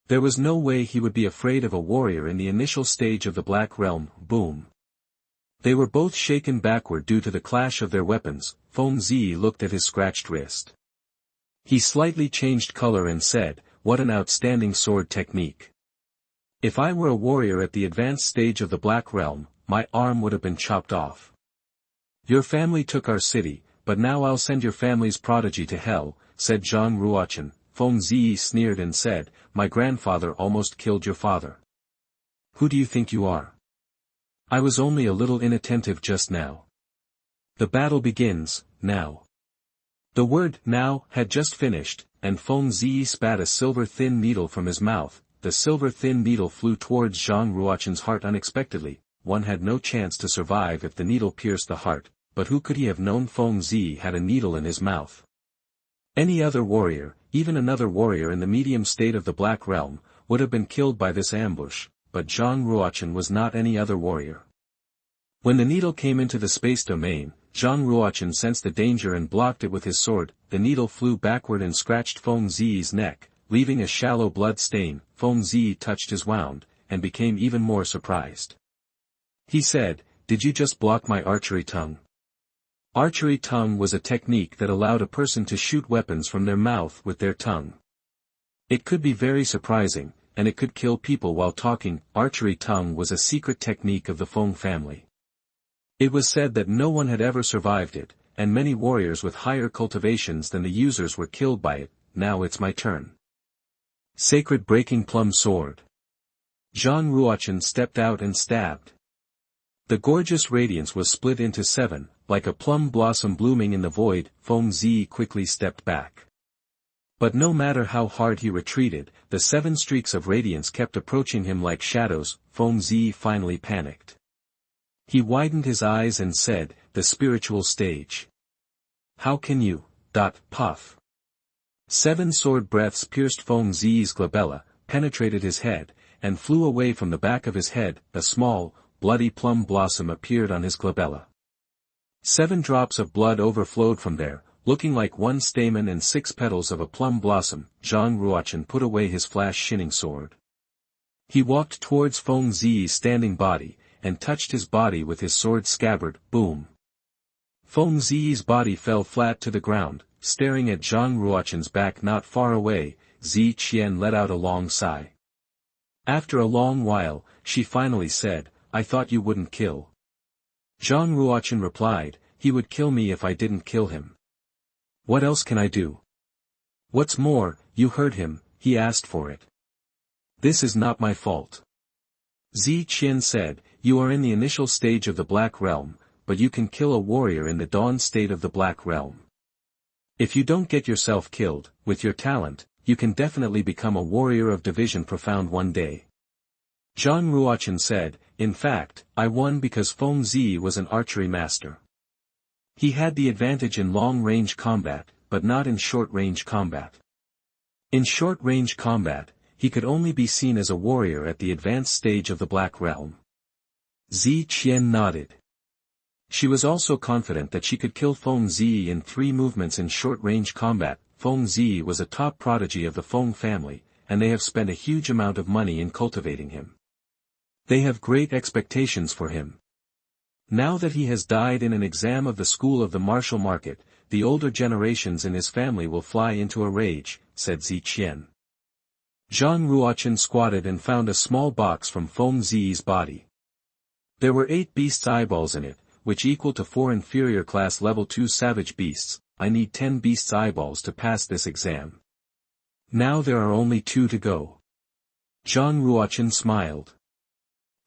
There was no way he would be afraid of a warrior in the initial stage of the Black Realm. Boom! They were both shaken backward due to the clash of their weapons. Feng Zi looked at his scratched wrist. He slightly changed color and said, "What an outstanding sword technique. If I were a warrior at the advanced stage of the Black Realm, my arm would have been chopped off. Your family took our city, but now I'll send your family's prodigy to hell," said Zhang Ruochen. Feng Zi sneered and said, "My grandfather almost killed your father. Who do you think you are? I was only a little inattentive just now. The battle begins, now." The word "now" had just finished, and Feng Zi spat a silver-thin needle from his mouth. The silver-thin needle flew towards Zhang Ruochen's heart unexpectedly. One had no chance to survive if the needle pierced the heart, but who could he have known Feng Zi had a needle in his mouth? Any other warrior, even another warrior in the medium state of the Black Realm, would have been killed by this ambush, but Zhang Ruochen was not any other warrior. When the needle came into the space domain, Zhang Ruochen sensed the danger and blocked it with his sword. the needle flew backward and scratched Feng Zi's neck, leaving a shallow blood stain. Feng Zi touched his wound, and became even more surprised. He said, "Did you just block my archery tongue?" Archery tongue was a technique that allowed a person to shoot weapons from their mouth with their tongue. It could be very surprising, and it could kill people while talking. Archery tongue was a secret technique of the Feng family. It was said that no one had ever survived it, and many warriors with higher cultivations than the users were killed by it. Now it's my turn. Sacred breaking plum sword. Zhang Ruo Chen stepped out and stabbed. The gorgeous radiance was split into 7, like a plum blossom blooming in the void. Feng Zi quickly stepped back. But no matter how hard he retreated, the 7 streaks of radiance kept approaching him like shadows. Feng Zi finally panicked. He widened his eyes and said, "The spiritual stage. How can you?" Puff. 7 sword breaths pierced Feng Zi's glabella, penetrated his head, and flew away from the back of his head. A small, bloody plum blossom appeared on his glabella. 7 drops of blood overflowed from there, looking like 1 stamen and 6 petals of a plum blossom. Zhang Ruo Chen put away his flash-shining sword. He walked towards Feng Zi's standing body, and touched his body with his sword scabbard. Boom. Feng Zi's body fell flat to the ground, staring at Zhang Ruo Chen's back not far away. Zi Qian let out a long sigh. After a long while, she finally said, "I thought you wouldn't kill." Zhang Ruo Chen replied, "He would kill me if I didn't kill him. What else can I do? What's more, you heard him, he asked for it. This is not my fault." Zi Qian said, "You are in the initial stage of the Black Realm, but you can kill a warrior in the dawn state of the Black Realm. If you don't get yourself killed, with your talent, you can definitely become a warrior of division profound one day." Zhang Ruo Chen said, "In fact, I won because Feng Zi was an archery master. He had the advantage in long-range combat, but not in short-range combat. In short-range combat, he could only be seen as a warrior at the advanced stage of the Black Realm." Zi Qian nodded. She was also confident that she could kill Feng Zi in 3 movements in short-range combat. Feng Zi was a top prodigy of the Feng family, and they have spent a huge amount of money in cultivating him. They have great expectations for him. Now that he has died in an exam of the school of the martial market, the older generations in his family will fly into a rage, said Zi Qian. Zhang Ruochen squatted and found a small box from Feng Zi's body. There were 8 beasts' eyeballs in it, which equal to 4 inferior class level 2 savage beasts. I need 10 beasts' eyeballs to pass this exam. Now there are only 2 to go. Zhang Ruochen smiled.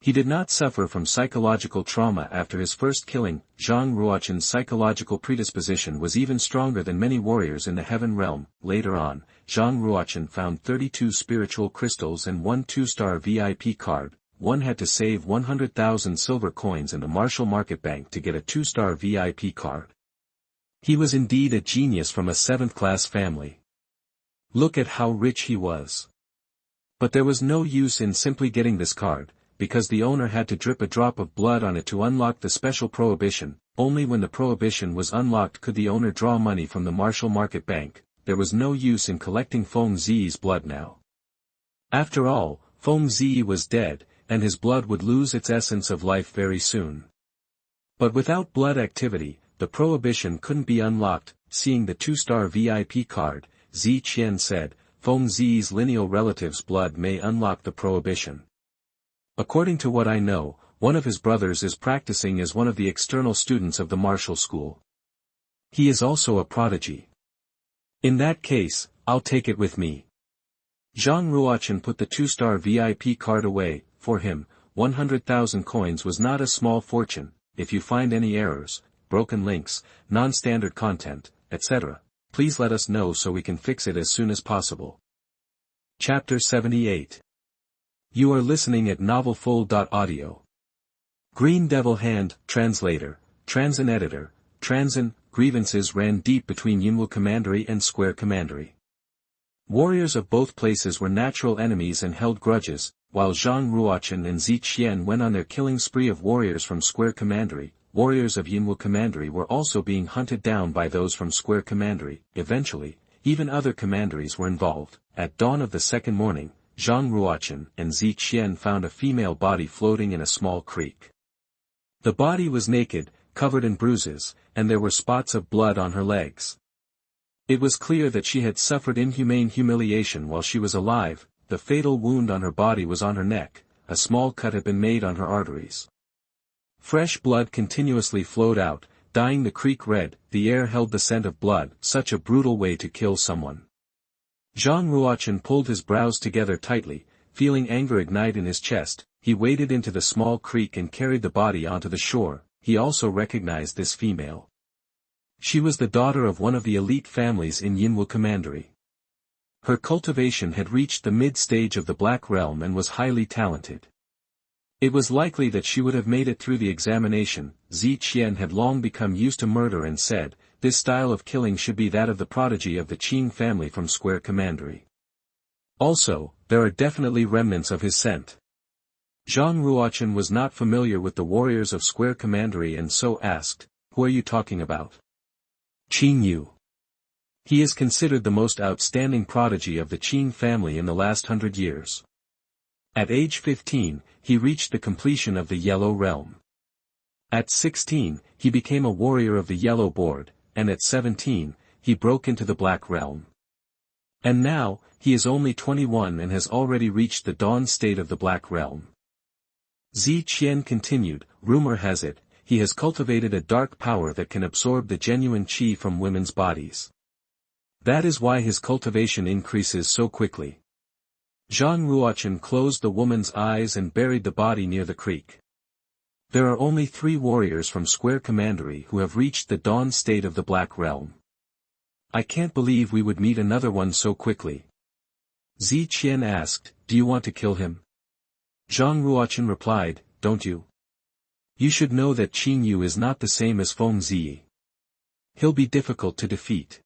He did not suffer from psychological trauma after his first killing. Zhang Ruochen's psychological predisposition was even stronger than many warriors in the heaven realm. Later on, Zhang Ruochen found 32 spiritual crystals and 1 2-star VIP card. One had to save 100,000 silver coins in the martial market bank to get a 2-star VIP card. He was indeed a genius from a 7th-class family. Look at how rich he was. But there was no use in simply getting this card, because the owner had to drip a drop of blood on it to unlock the special prohibition. Only when the prohibition was unlocked could the owner draw money from the martial market bank. There was no use in collecting Feng Zi's blood now. After all, Feng Zi was dead, and his blood would lose its essence of life very soon. But without blood activity, the prohibition couldn't be unlocked. Seeing the 2-star VIP card, Zi Qian said, Feng Zi's lineal relative's blood may unlock the prohibition. According to what I know, one of his brothers is practicing as one of the external students of the martial school. He is also a prodigy. In that case, I'll take it with me. Zhang Ruochen put the 2-star VIP card away. For him, 100,000 coins was not a small fortune. If you find any errors, broken links, non-standard content, etc., please let us know so we can fix it as soon as possible. Chapter 78. You are listening at novelfull.audio. Green Devil Hand, Translator, Transin Editor, Transin. Grievances ran deep between Yinwu Commandery and Square Commandery. Warriors of both places were natural enemies and held grudges, while Zhang Ruochen and Zi Qian went on their killing spree of warriors from Square Commandery. warriors of Yinwu Commandery were also being hunted down by those from Square Commandery. Eventually, even other commanderies were involved. At dawn of the second morning, Zhang Ruo Chen and Zi Qian found a female body floating in a small creek. The body was naked, covered in bruises, and there were spots of blood on her legs. It was clear that she had suffered inhumane humiliation while she was alive. The fatal wound on her body was on her neck, a small cut had been made on her arteries. Fresh blood continuously flowed out, dyeing the creek red. The air held the scent of blood, such a brutal way to kill someone. Zhang Ruochen pulled his brows together tightly, feeling anger ignite in his chest. He waded into the small creek and carried the body onto the shore. He also recognized this female. She was the daughter of one of the elite families in Yinwu Commandery. Her cultivation had reached the mid-stage of the Black Realm and was highly talented. It was likely that she would have made it through the examination. Zi Qian had long become used to murder and said, this style of killing should be that of the prodigy of the Qing family from Square Commandery. Also, there are definitely remnants of his scent. Zhang Ruochen was not familiar with the warriors of Square Commandery and so asked, who are you talking about? Qing Yu. He is considered the most outstanding prodigy of the Qing family in the last 100 years. At age 15, he reached the completion of the Yellow Realm. At 16, he became a warrior of the Yellow Board, and at 17, he broke into the Black Realm. And now, he is only 21 and has already reached the dawn state of the Black Realm. Zi Qian continued, rumor has it, he has cultivated a dark power that can absorb the genuine qi from women's bodies. That is why his cultivation increases so quickly. Zhang Ruochen closed the woman's eyes and buried the body near the creek. There are only 3 warriors from Square Commandery who have reached the dawn state of the Black Realm. I can't believe we would meet another one so quickly. Zi Qian asked, do you want to kill him? Zhang Ruochen replied, don't you? You should know that Qing Yu is not the same as Feng Zi. He'll be difficult to defeat.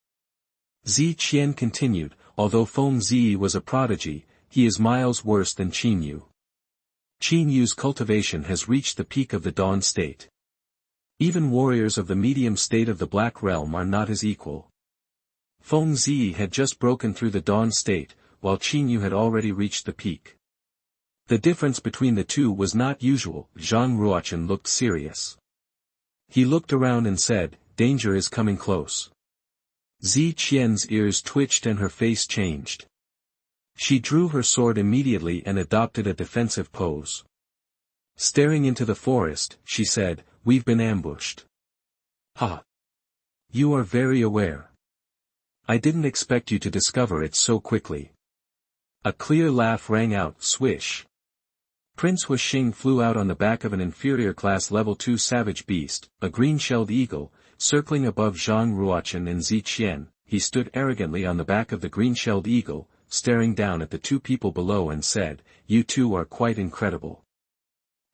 Zi Qian continued, although Feng Zi was a prodigy, he is miles worse than Qing Yu. Qing Yu's cultivation has reached the peak of the dawn state. Even warriors of the medium state of the Black Realm are not his equal. Feng Zi had just broken through the dawn state, while Qing Yu had already reached the peak. The difference between the two was not usual. Zhang Ruochen looked serious. He looked around and said, danger is coming close. Zi Qian's ears twitched and her face changed. She drew her sword immediately and adopted a defensive pose. Staring into the forest, she said, we've been ambushed. Ha! You are very aware. I didn't expect you to discover it so quickly. A clear laugh rang out, swish. Prince Huixing flew out on the back of an inferior class level 2 savage beast, a green-shelled eagle, circling above Zhang Ruochen and Zi Qian. He stood arrogantly on the back of the green-shelled eagle, staring down at the 2 people below and said, you two are quite incredible.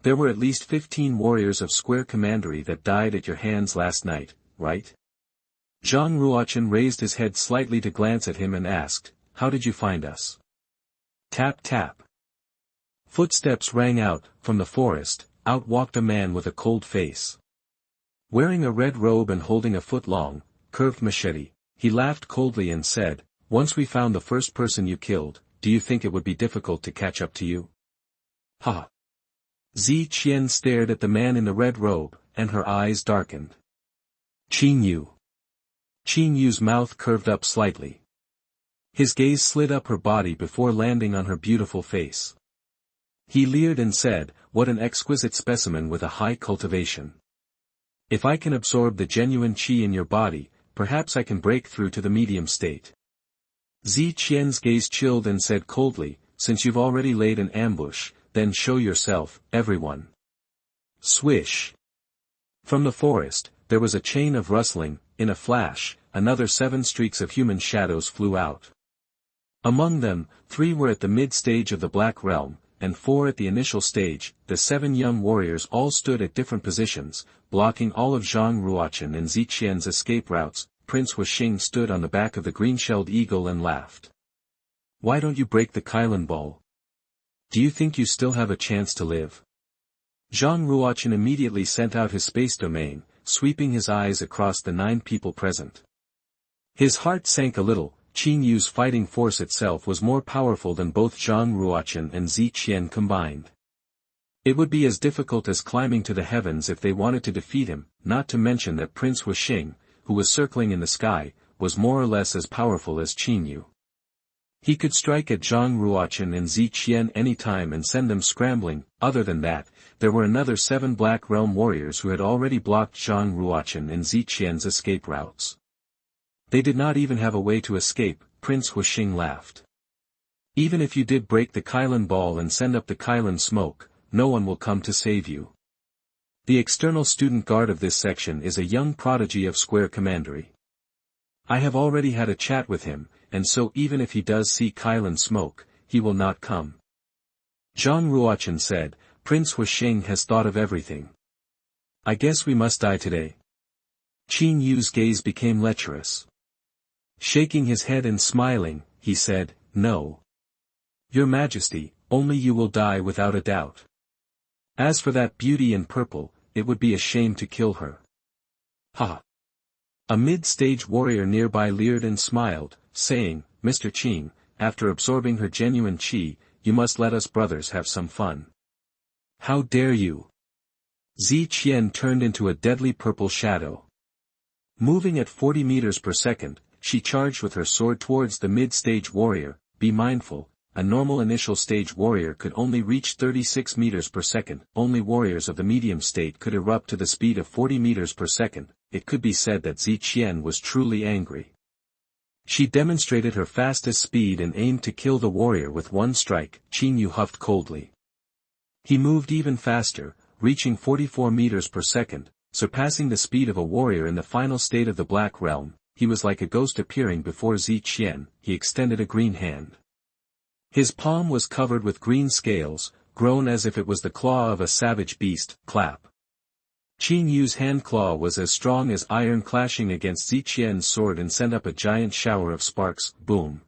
There were at least 15 warriors of Square Commandery that died at your hands last night, right? Zhang Ruochen raised his head slightly to glance at him and asked, how did you find us? Tap tap. Footsteps rang out. From the forest, out walked a man with a cold face. Wearing a red robe and holding a foot-long, curved machete, he laughed coldly and said, once we found the first person you killed, do you think it would be difficult to catch up to you? Ha! Zi Qian stared at the man in the red robe, and her eyes darkened. Qing Yu. Qing Yu's mouth curved up slightly. His gaze slid up her body before landing on her beautiful face. He leered and said, what an exquisite specimen with a high cultivation. If I can absorb the genuine qi in your body, perhaps I can break through to the medium state. Zi Qian's gaze chilled and said coldly, since you've already laid an ambush, then show yourself, everyone. Swish. From the forest, there was a chain of rustling. In a flash, another 7 streaks of human shadows flew out. Among them, 3 were at the mid-stage of the Black Realm, and 4 at the initial stage. The 7 young warriors all stood at different positions, blocking all of Zhang Ruochen and Zi Qian's escape routes. Prince Huixing stood on the back of the green-shelled eagle and laughed. Why don't you break the Kylin ball? Do you think you still have a chance to live? Zhang Ruo Chen immediately sent out his space domain, sweeping his eyes across the 9 people present. His heart sank a little. Qin Yu's fighting force itself was more powerful than both Zhang Ruochen and Zi Qian combined. It would be as difficult as climbing to the heavens if they wanted to defeat him, not to mention that Prince Wuxing, who was circling in the sky, was more or less as powerful as Qin Yu. He could strike at Zhang Ruochen and Zi Qian any time and send them scrambling. Other than that, there were another 7 Black Realm warriors who had already blocked Zhang Ruochen and Zi Qian's escape routes. They did not even have a way to escape. Prince Wuxing laughed. Even if you did break the Kylin ball and send up the Kylin smoke, no one will come to save you. The external student guard of this section is a young prodigy of Square Commandery. I have already had a chat with him, and so even if he does see Kylin smoke, he will not come. Zhang Ruochen said, Prince Wuxing has thought of everything. I guess we must die today. Qin Yu's gaze became lecherous. Shaking his head and smiling, he said, No. Your Majesty, only you will die without a doubt. As for that beauty in purple, it would be a shame to kill her. Ha! A mid-stage warrior nearby leered and smiled, saying, Mr. Qin, after absorbing her genuine qi, you must let us brothers have some fun. How dare you? Zi Qian turned into a deadly purple shadow. Moving at 40 meters per second, she charged with her sword towards the mid-stage warrior. Be mindful, a normal initial stage warrior could only reach 36 meters per second. Only warriors of the medium state could erupt to the speed of 40 meters per second. It could be said that Zi Qian was truly angry. She demonstrated her fastest speed and aimed to kill the warrior with one strike. Qin Yu huffed coldly. He moved even faster, reaching 44 meters per second, surpassing the speed of a warrior in the final state of the Black Realm. He was like a ghost appearing before Zi Qian. He extended a green hand. His palm was covered with green scales, grown as if it was the claw of a savage beast. Clap. Qin Yu's hand claw was as strong as iron, clashing against Zi Qian's sword and sent up a giant shower of sparks. Boom.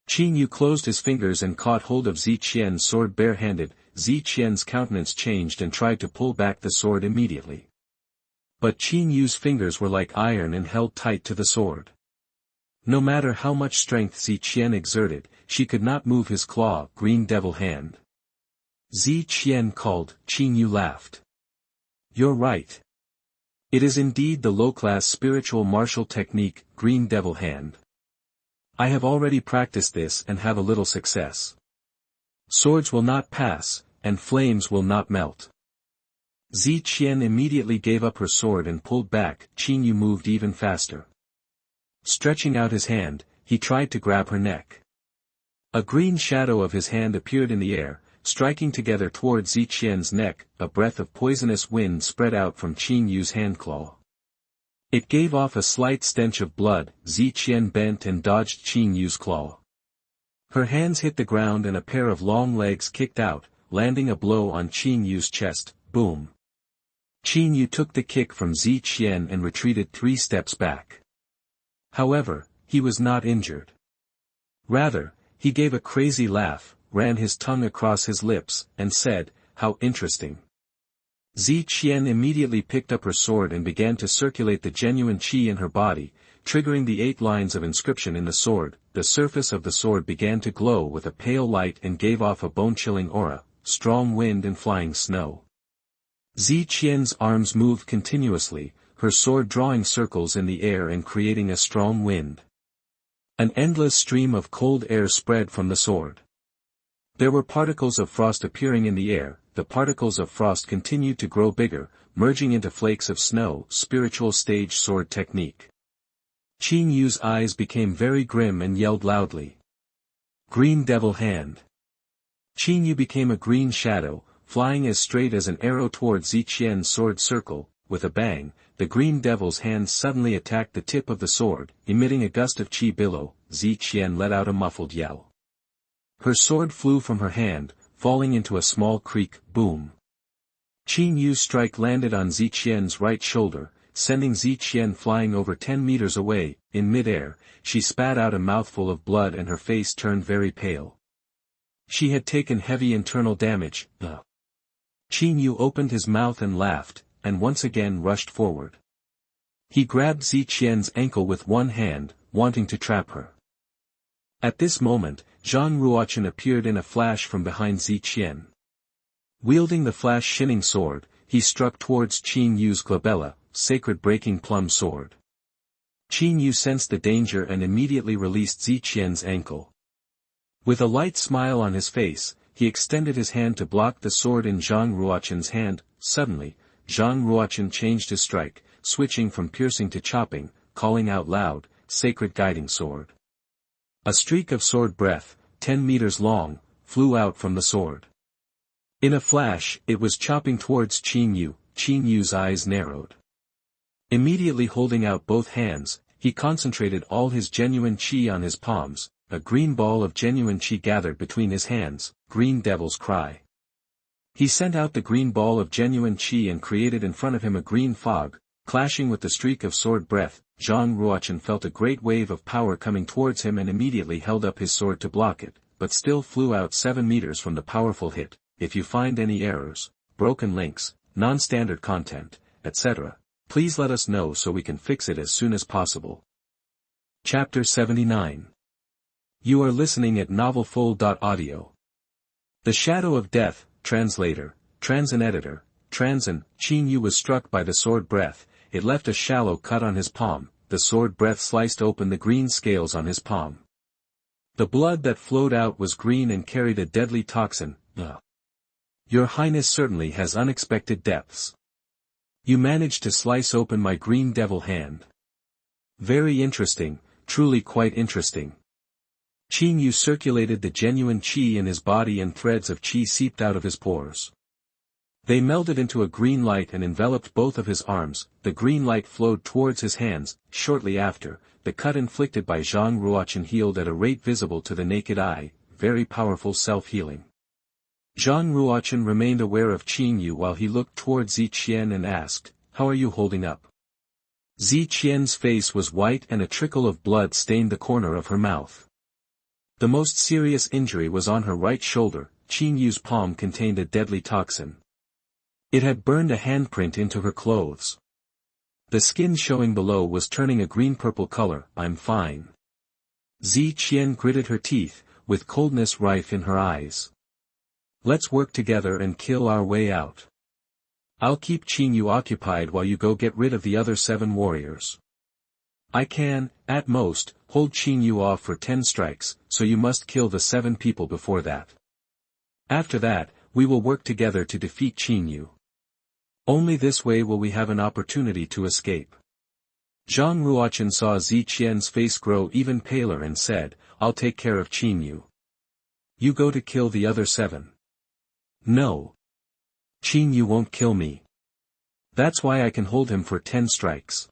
Qin Yu closed his fingers and caught hold of Zi Qian's sword barehanded. Zi Qian's countenance changed and tried to pull back the sword immediately. But Qin Yu's fingers were like iron and held tight to the sword. No matter how much strength Zi Qian exerted, she could not move his claw. Green Devil Hand. Zi Qian called. Qin Yu laughed. You're right. It is indeed the low-class spiritual martial technique, Green Devil Hand. I have already practiced this and have a little success. Swords will not pass, and flames will not melt. Zi Qian immediately gave up her sword and pulled back. Qin Yu moved even faster. Stretching out his hand, he tried to grab her neck. A green shadow of his hand appeared in the air, striking together toward Zi Qian's neck. A breath of poisonous wind spread out from Qin Yu's handclaw. It gave off a slight stench of blood. Zi Qian bent and dodged Qin Yu's claw. Her hands hit the ground and a pair of long legs kicked out, landing a blow on Qin Yu's chest. Boom. Qin Yu took the kick from Zi Qian and retreated 3 steps back. However, he was not injured. Rather, he gave a crazy laugh, ran his tongue across his lips, and said, How interesting. Zi Qian immediately picked up her sword and began to circulate the genuine qi in her body, triggering the 8 lines of inscription in the sword. The surface of the sword began to glow with a pale light and gave off a bone-chilling aura, strong wind and flying snow. Zi Qian's arms moved continuously, her sword drawing circles in the air and creating a strong wind. An endless stream of cold air spread from the sword. There were particles of frost appearing in the air. The particles of frost continued to grow bigger, merging into flakes of snow. Spiritual stage sword technique. Qin Yu's eyes became very grim and yelled loudly. Green Devil Hand. Qin Yu became a green shadow, flying as straight as an arrow toward Zi Qian's sword circle. With a bang, the Green Devil's hand suddenly attacked the tip of the sword, emitting a gust of qi billow. Zi Qian let out a muffled yell. Her sword flew from her hand, falling into a small creek. Boom. Qin Yu's strike landed on Zi Qian's right shoulder, sending Zi Qian flying over 10 meters away. In midair, she spat out a mouthful of blood and her face turned very pale. She had taken heavy internal damage. Qin Yu opened his mouth and laughed, and once again rushed forward. He grabbed Zi Qian's ankle with one hand, wanting to trap her. At this moment, Zhang Ruo Chen appeared in a flash from behind Zi Qian. Wielding the flash-shinning sword, he struck towards Qin Yu's glabella, sacred breaking plum sword. Qin Yu sensed the danger and immediately released Zi Qian's ankle. With a light smile on his face, he extended his hand to block the sword in Zhang Ruochen's hand. Suddenly, Zhang Ruochen changed his strike, switching from piercing to chopping, calling out loud, "Sacred guiding sword." A streak of sword breath, 10 meters long, flew out from the sword. In a flash, it was chopping towards Qin Yu. Qin Yu's eyes narrowed. Immediately holding out both hands, he concentrated all his genuine qi on his palms. A green ball of genuine qi gathered between his hands, green devil's cry. He sent out the green ball of genuine qi and created in front of him a green fog, clashing with the streak of sword breath. Zhang Ruochen felt a great wave of power coming towards him and immediately held up his sword to block it, but still flew out 7 meters from the powerful hit. If you find any errors, broken links, non-standard content, etc., please let us know so we can fix it as soon as possible. Chapter 79. You are listening at novelfull.audio. The Shadow of Death, Translator, Transin Editor, Transin. Qin Yu was struck by the sword breath. It left a shallow cut on his palm. The sword breath sliced open the green scales on his palm. The blood that flowed out was green and carried a deadly toxin. Your Highness certainly has unexpected depths. You managed to slice open my green devil hand. Very interesting, truly quite interesting. Qin Yu circulated the genuine qi in his body and threads of qi seeped out of his pores. They melded into a green light and enveloped both of his arms. The green light flowed towards his hands. Shortly after, the cut inflicted by Zhang Ruochen healed at a rate visible to the naked eye, very powerful self-healing. Zhang Ruochen remained aware of Qin Yu while he looked towards Zi Qian and asked, "How are you holding up?" Zi Qian's face was white and a trickle of blood stained the corner of her mouth. The most serious injury was on her right shoulder. Qin Yu's palm contained a deadly toxin. It had burned a handprint into her clothes. The skin showing below was turning a green-purple color. "I'm fine." Zi Qian gritted her teeth, with coldness rife in her eyes. "Let's work together and kill our way out. I'll keep Qin Yu occupied while you go get rid of the other 7 warriors. I can, at most, hold Qin Yu off for 10 strikes, so you must kill the 7 people before that. After that, we will work together to defeat Qin Yu. Only this way will we have an opportunity to escape." Zhang Ruochen saw Zi Qian's face grow even paler and said, "I'll take care of Qin Yu. You go to kill the other 7. No. Qin Yu won't kill me. That's why I can hold him for 10 strikes.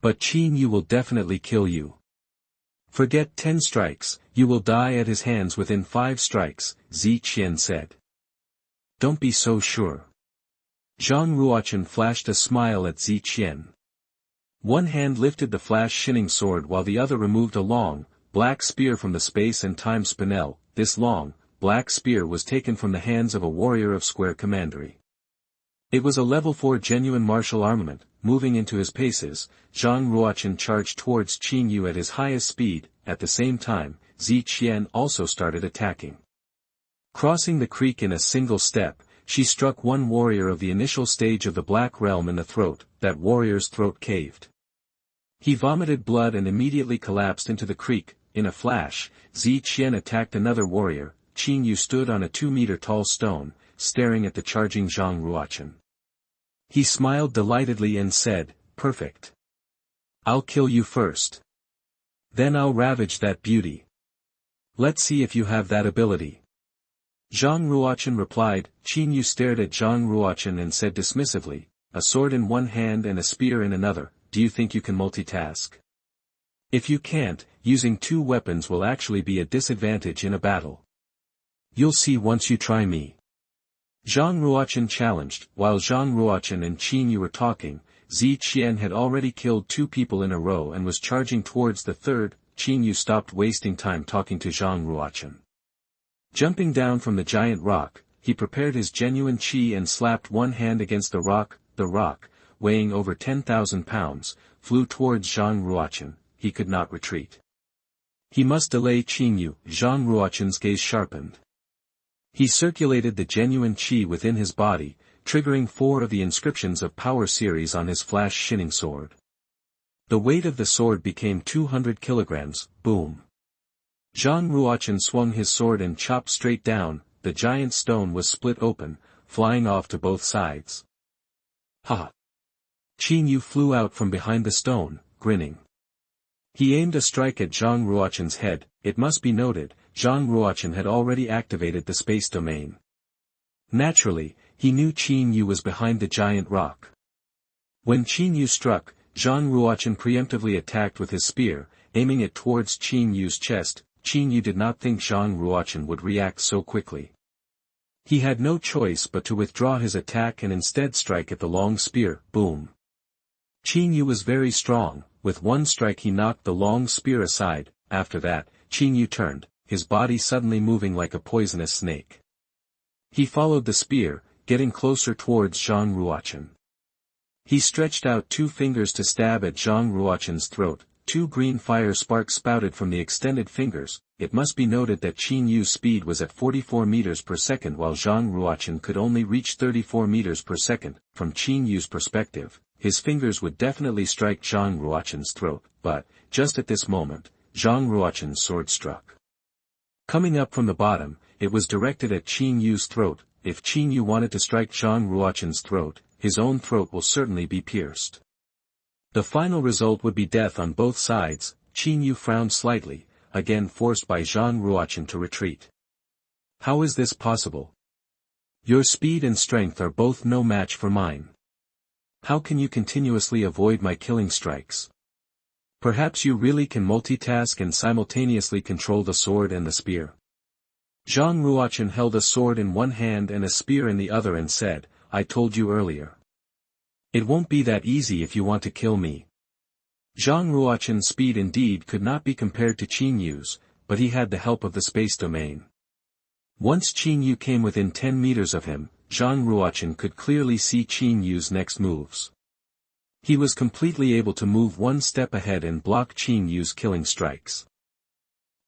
But Qin Yu will definitely kill you. Forget 10 strikes, you will die at his hands within 5 strikes, Zi Qian said. Don't be so sure. Zhang Ruochen flashed a smile at Zi Qian. One hand lifted the flash-shinning sword while the other removed a long, black spear from the space and time spinel. This long, black spear was taken from the hands of a warrior of square commandery. It was a level 4 genuine martial armament. Moving into his paces, Zhang Ruochen charged towards Qin Yu at his highest speed. At the same time, Zi Qian also started attacking. Crossing the creek in a single step, she struck one warrior of the initial stage of the Black Realm in the throat. That warrior's throat caved. He vomited blood and immediately collapsed into the creek. In a flash, Zi Qian attacked another warrior. Qin Yu stood on a 2-meter-tall stone, staring at the charging Zhang Ruochen. He smiled delightedly and said, "Perfect. I'll kill you first. Then I'll ravage that beauty. Let's see if you have that ability." Zhang Ruochen replied. Qin Yu stared at Zhang Ruochen and said dismissively, "A sword in one hand and a spear in another, do you think you can multitask? If you can't, using 2 weapons will actually be a disadvantage in a battle. You'll see once you try me." Zhang Ruochen challenged. While Zhang Ruochen and Qin Yu were talking, Zi Qian had already killed 2 people in a row and was charging towards the third. Qin Yu stopped wasting time talking to Zhang Ruochen. Jumping down from the giant rock, he prepared his genuine chi and slapped one hand against the rock, weighing over 10,000 pounds, flew towards Zhang Ruochen. He could not retreat. He must delay Qingyu. Zhang Ruochen's gaze sharpened. He circulated the genuine chi within his body, triggering 4 of the inscriptions of power series on his flash shining sword. The weight of the sword became 200 kilograms, boom. Zhang Ruochen swung his sword and chopped straight down. The giant stone was split open, flying off to both sides. Ha! Qingyu flew out from behind the stone, grinning. He aimed a strike at Zhang Ruochen's head. It must be noted, Zhang Ruochen had already activated the space domain. Naturally, he knew Qingyu was behind the giant rock. When Qingyu struck, Zhang Ruochen preemptively attacked with his spear, aiming it towards Qingyu's chest. Qingyu did not think Zhang Ruochen would react so quickly. He had no choice but to withdraw his attack and instead strike at the long spear, boom. Qingyu was very strong. With one strike he knocked the long spear aside. After that, Qingyu turned, his body suddenly moving like a poisonous snake. He followed the spear, getting closer towards Zhang Ruochen. He stretched out 2 fingers to stab at Zhang Ruochen's throat. 2 green fire sparks spouted from the extended fingers. It must be noted that Qingyu's speed was at 44 meters per second while Zhang Ruochen could only reach 34 meters per second. From Qingyu's perspective, his fingers would definitely strike Zhang Ruochen's throat, but, just at this moment, Zhang Ruochen's sword struck. Coming up from the bottom, it was directed at Qingyu's throat. If Qingyu wanted to strike Zhang Ruochen's throat, his own throat will certainly be pierced. The final result would be death on both sides. Qingyu frowned slightly, again forced by Zhang Ruochen to retreat. How is this possible? Your speed and strength are both no match for mine. How can you continuously avoid my killing strikes? Perhaps you really can multitask and simultaneously control the sword and the spear. Zhang Ruochen held a sword in one hand and a spear in the other and said, I told you earlier. It won't be that easy if you want to kill me. Zhang Ruochen's speed indeed could not be compared to Qingyu's, but he had the help of the space domain. Once Qingyu came within 10 meters of him, Zhang Ruochen could clearly see Qingyu's next moves. He was completely able to move one step ahead and block Qingyu's killing strikes.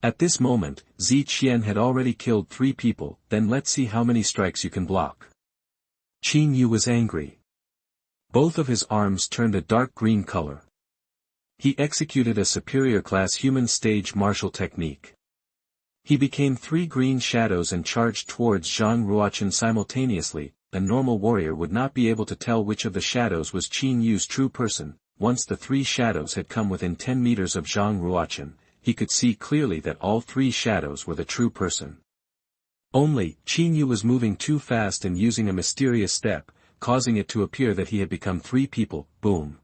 At this moment, Ziqian had already killed 3 people. Then let's see how many strikes you can block. Qingyu was angry. Both of his arms turned a dark green color. He executed a superior class human stage martial technique. He became 3 green shadows and charged towards Zhang Ruochen simultaneously. A normal warrior would not be able to tell which of the shadows was Qingyu's true person. Once the 3 shadows had come within 10 meters of Zhang Ruochen, he could see clearly that all 3 shadows were the true person. Only, Qingyu was moving too fast and using a mysterious step, causing it to appear that he had become 3 people, boom.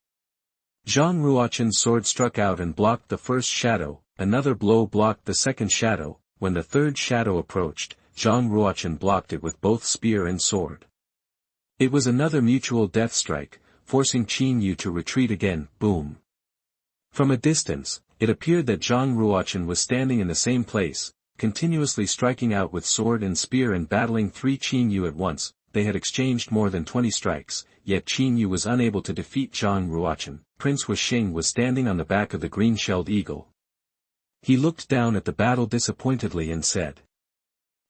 Zhang Ruochen's sword struck out and blocked the first shadow. Another blow blocked the second shadow. When the third shadow approached, Zhang Ruochen blocked it with both spear and sword. It was another mutual death strike, forcing Qingyu to retreat again, boom. From a distance, it appeared that Zhang Ruochen was standing in the same place, continuously striking out with sword and spear and battling 3 Qingyu at once. They had exchanged more than 20 strikes, yet Qingyu was unable to defeat Zhang Ruochen. Prince Ruochen was standing on the back of the green-shelled eagle. He looked down at the battle disappointedly and said,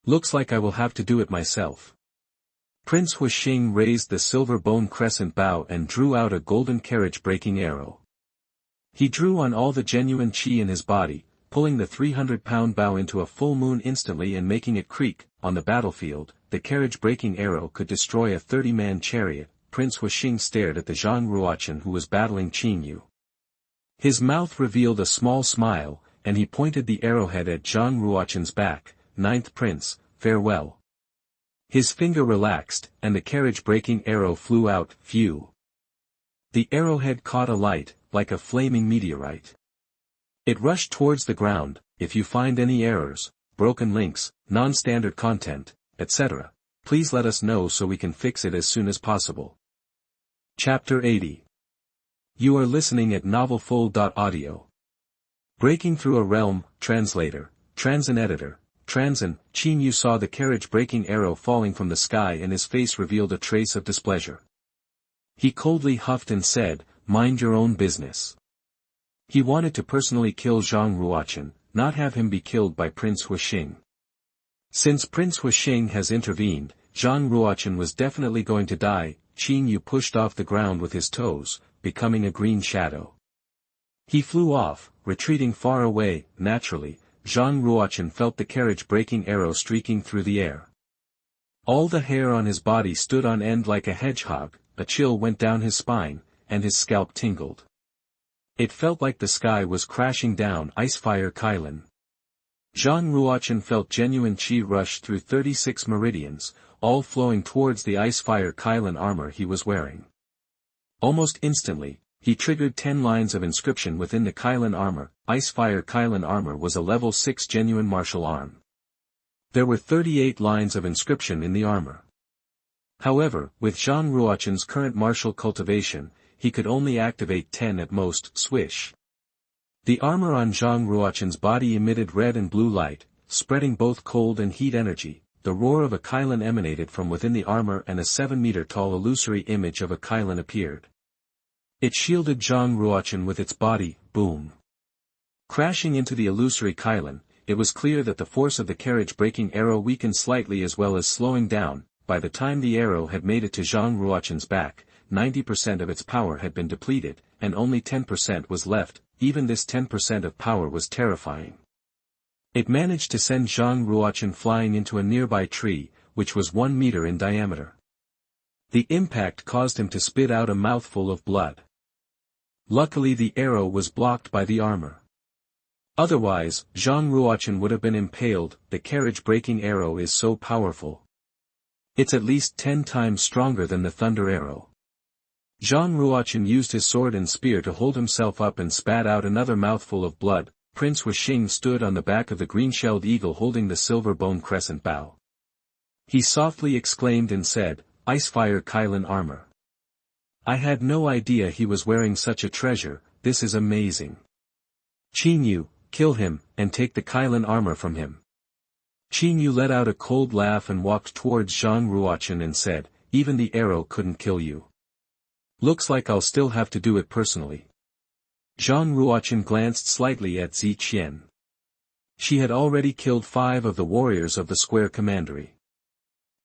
"Looks like I will have to do it myself." Prince Ruochen raised the silver bone crescent bow and drew out a golden carriage-breaking arrow. He drew on all the genuine chi in his body, pulling the 300-pound bow into a full moon instantly and making it creak. On the battlefield, the carriage-breaking arrow could destroy a 30-man chariot. Prince Ruochen stared at the Zhang Ruochen who was battling Qingyu. His mouth revealed a small smile, and he pointed the arrowhead at Zhang Ruochen's back. "Ninth Prince, farewell." His finger relaxed, and the carriage-breaking arrow flew out, phew. The arrowhead caught alight, like a flaming meteorite. It rushed towards the ground. If you find any errors, broken links, non-standard content, etc., please let us know so we can fix it as soon as possible. Chapter 80. You are listening at novelfull.audio. Breaking Through a Realm, Translator, Trans and Editor, Transin, Qin Yu saw the carriage-breaking arrow falling from the sky and his face revealed a trace of displeasure. He coldly huffed and said, "Mind your own business." He wanted to personally kill Zhang Ruo Chen, not have him be killed by Prince Huixing. Since Prince Huixing has intervened, Zhang Ruo Chen was definitely going to die. Qin Yu pushed off the ground with his toes, becoming a green shadow. He flew off, retreating far away. Naturally, Zhang Ruo Chen felt the carriage-breaking arrow streaking through the air. All the hair on his body stood on end like a hedgehog, a chill went down his spine, and his scalp tingled. It felt like the sky was crashing down. Icefire Kylin. Zhang Ruo Chen felt genuine qi rush through 36 meridians, all flowing towards the Icefire Kylin armor he was wearing. Almost instantly, he triggered 10 lines of inscription within the Kylin armor. Icefire Kylin armor was a level 6 genuine martial arm. There were 38 lines of inscription in the armor. However, with Zhang Ruo Chen's current martial cultivation, he could only activate 10 at most. Swish. The armor on Zhang Ruo Chen's body emitted red and blue light, spreading both cold and heat energy. The roar of a Kylin emanated from within the armor and a 7-meter-tall illusory image of a Kylin appeared. It shielded Zhang Ruo Chen with its body. Boom. Crashing into the illusory Kylin, it was clear that the force of the carriage-breaking arrow weakened slightly as well as slowing down. By the time the arrow had made it to Zhang Ruo Chen's back, 90% of its power had been depleted, and only 10% was left. Even this 10% of power was terrifying. It managed to send Zhang Ruo Chen flying into a nearby tree, which was 1 meter in diameter. The impact caused him to spit out a mouthful of blood. Luckily the arrow was blocked by the armor. Otherwise, Zhang Ruo Chen would have been impaled. The carriage-breaking arrow is so powerful. It's at least 10 times stronger than the thunder arrow. Zhang Ruo Chen used his sword and spear to hold himself up and spat out another mouthful of blood. Prince Huixing stood on the back of the green-shelled eagle holding the silver bone crescent bow. He softly exclaimed and said, "Icefire Kylin armor. I had no idea he was wearing such a treasure. This is amazing. Qin Yu, kill him, and take the Kylin armor from him." Qin Yu let out a cold laugh and walked towards Zhang Ruo Chen and said, "Even the arrow couldn't kill you. Looks like I'll still have to do it personally." Zhang Ruo Chen glanced slightly at Zi Qian. She had already killed 5 of the warriors of the square commandery.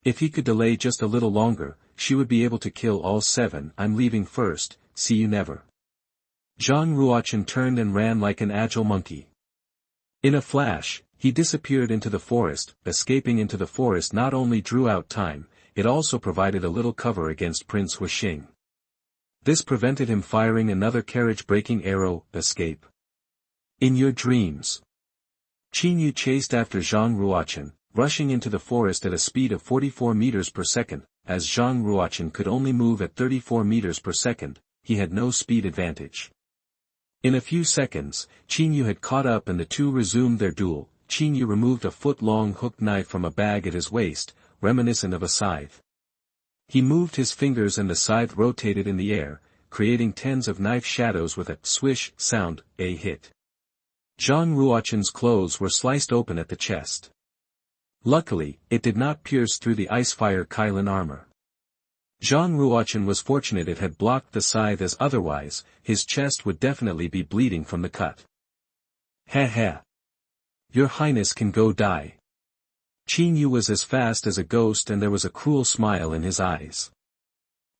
If he could delay just a little longer, she would be able to kill all 7. "I'm leaving first, see you never." Zhang Ruo Chen turned and ran like an agile monkey. In a flash, he disappeared into the forest. Escaping into the forest not only drew out time, it also provided a little cover against Prince Huixing. This prevented him firing another carriage-breaking arrow. Escape. In your dreams. Qin Yu chased after Zhang Ruo Chen, rushing into the forest at a speed of 44 meters per second. As Zhang Ruo Chen could only move at 34 meters per second, he had no speed advantage. In a few seconds, Qin Yu had caught up and the two resumed their duel. Qin Yu removed a foot-long hooked knife from a bag at his waist, reminiscent of a scythe. He moved his fingers and the scythe rotated in the air, creating tens of knife shadows with a swish sound. A hit. Zhang Ruo Chen's clothes were sliced open at the chest. Luckily, it did not pierce through the Icefire Kylin armor. Zhang Ruo Chen was fortunate it had blocked the scythe, as otherwise, his chest would definitely be bleeding from the cut. "Heh heh. Your Highness can go die." Qin Yu was as fast as a ghost and there was a cruel smile in his eyes.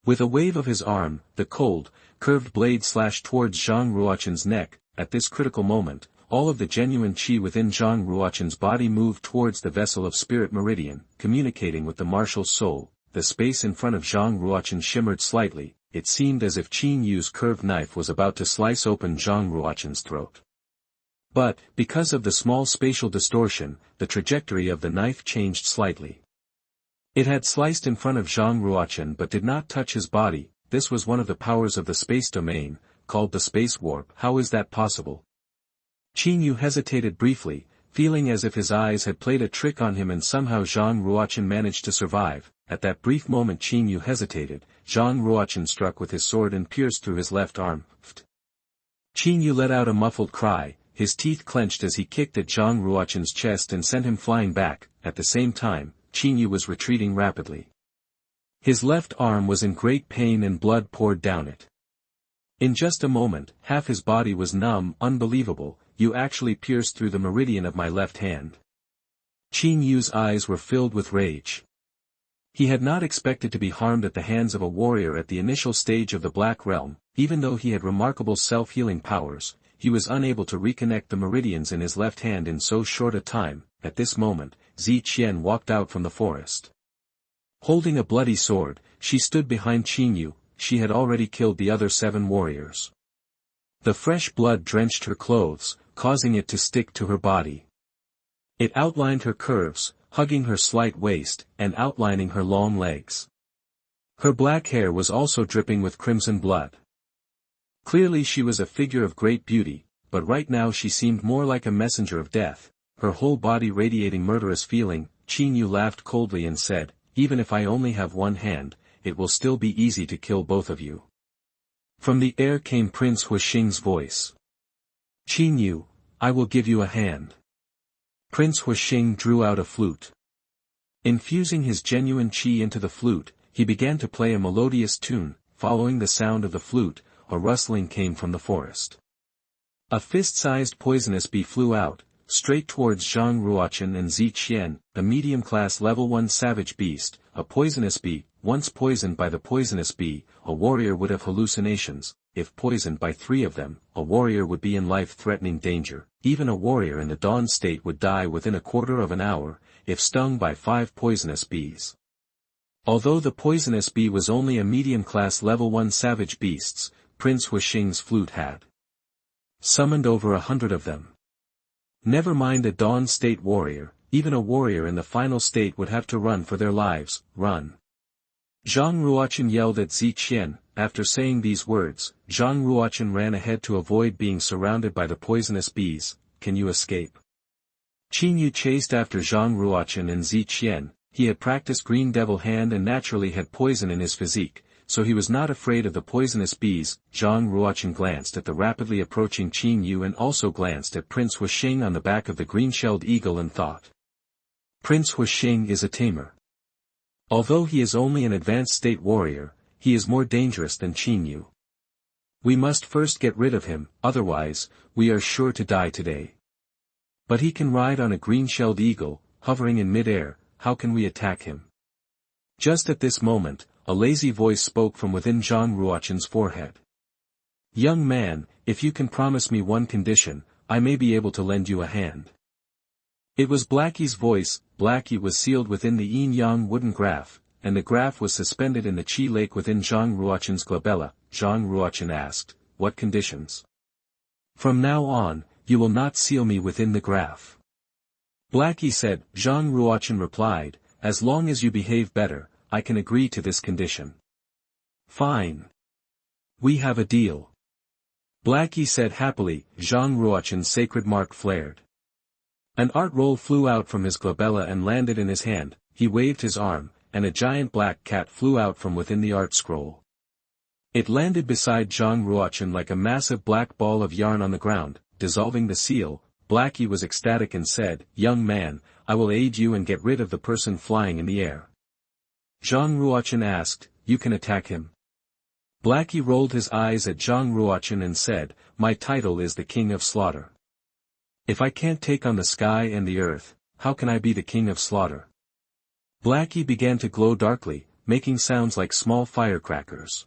With a wave of his arm, the cold, curved blade slashed towards Zhang Ruo Chen's neck. At this critical moment, all of the genuine qi within Zhang Ruo Chen's body moved towards the vessel of Spirit Meridian, communicating with the martial soul. The space in front of Zhang Ruo Chen shimmered slightly. It seemed as if Qin Yu's curved knife was about to slice open Zhang Ruo Chen's throat. But, because of the small spatial distortion, the trajectory of the knife changed slightly. It had sliced in front of Zhang Ruo Chen but did not touch his body. This was one of the powers of the space domain, called the space warp. How is that possible? Qin Yu hesitated briefly, feeling as if his eyes had played a trick on him and somehow Zhang Ruo Chen managed to survive. At that brief moment Qin Yu hesitated, Zhang Ruo Chen struck with his sword and pierced through his left arm. Qin Yu let out a muffled cry. his teeth clenched as he kicked at Zhang Ruochen's chest and sent him flying back. At the same time, Qin Yu was retreating rapidly. His left arm was in great pain and blood poured down it. In just a moment, half his body was numb. Unbelievable, you actually pierced through the meridian of my left hand. Qin Yu's eyes were filled with rage. He had not expected to be harmed at the hands of a warrior at the initial stage of the Black Realm. Even though he had remarkable self-healing powers, he was unable to reconnect the meridians in his left hand in so short a time. At this moment, Ziqian walked out from the forest. Holding a bloody sword, she stood behind Qin Yu. She had already killed the other 7 warriors. The fresh blood drenched her clothes, causing it to stick to her body. It outlined her curves, hugging her slight waist, and outlining her long legs. Her black hair was also dripping with crimson blood. Clearly she was a figure of great beauty, but right now she seemed more like a messenger of death, her whole body radiating murderous feeling. Qin Yu laughed coldly and said, "Even if I only have one hand, it will still be easy to kill both of you." From the air came Prince Huixing's voice. "Qin Yu, I will give you a hand." Prince Huixing drew out a flute. Infusing his genuine qi into the flute, he began to play a melodious tune. Following the sound of the flute, a rustling came from the forest. A fist-sized poisonous bee flew out, straight towards Zhang Ruochen and Ziqian, a medium-class level 1 savage beast. A poisonous bee, once poisoned by the poisonous bee, a warrior would have hallucinations. If poisoned by 3 of them, a warrior would be in life-threatening danger. Even a warrior in the dawn state would die within a quarter of an hour, if stung by 5 poisonous bees. Although the poisonous bee was only a medium-class level 1 savage beasts, Prince Huixing's flute had summoned over 100 of them. Never mind a dawn state warrior, even a warrior in the final state would have to run for their lives. Run! Zhang Ruochen yelled at Ziqian. After saying these words, Zhang Ruochen ran ahead to avoid being surrounded by the poisonous bees. Can you escape? Qin Yu chased after Zhang Ruochen and Ziqian. He had practiced Green Devil Hand and naturally had poison in his physique, so he was not afraid of the poisonous bees. Zhang Ruochen glanced at the rapidly approaching Qin Yu and also glanced at Prince Huixing on the back of the green-shelled eagle and thought, Prince Huixing is a tamer. Although he is only an advanced state warrior, he is more dangerous than Qin Yu. We must first get rid of him, otherwise, we are sure to die today. But he can ride on a green-shelled eagle, hovering in mid-air. How can we attack him? Just at this moment, a lazy voice spoke from within Zhang Ruochen's forehead. Young man, if you can promise me one condition, I may be able to lend you a hand. It was Blackie's voice. Blackie was sealed within the yin-yang wooden graph, and the graph was suspended in the chi lake within Zhang Ruochen's glabella. Zhang Ruochen asked, what conditions? From now on, you will not seal me within the graph. Blackie said. Zhang Ruochen replied, as long as you behave better, I can agree to this condition. Fine. We have a deal. Blackie said happily. Zhang Ruochen's sacred mark flared. An art roll flew out from his glabella and landed in his hand. He waved his arm, and a giant black cat flew out from within the art scroll. It landed beside Zhang Ruochen like a massive black ball of yarn on the ground, dissolving the seal. Blackie was ecstatic and said, young man, I will aid you and get rid of the person flying in the air. Zhang Ruochen asked, you can attack him? Blackie rolled his eyes at Zhang Ruochen and said, my title is the King of Slaughter. If I can't take on the sky and the earth, how can I be the King of Slaughter? Blackie began to glow darkly, making sounds like small firecrackers.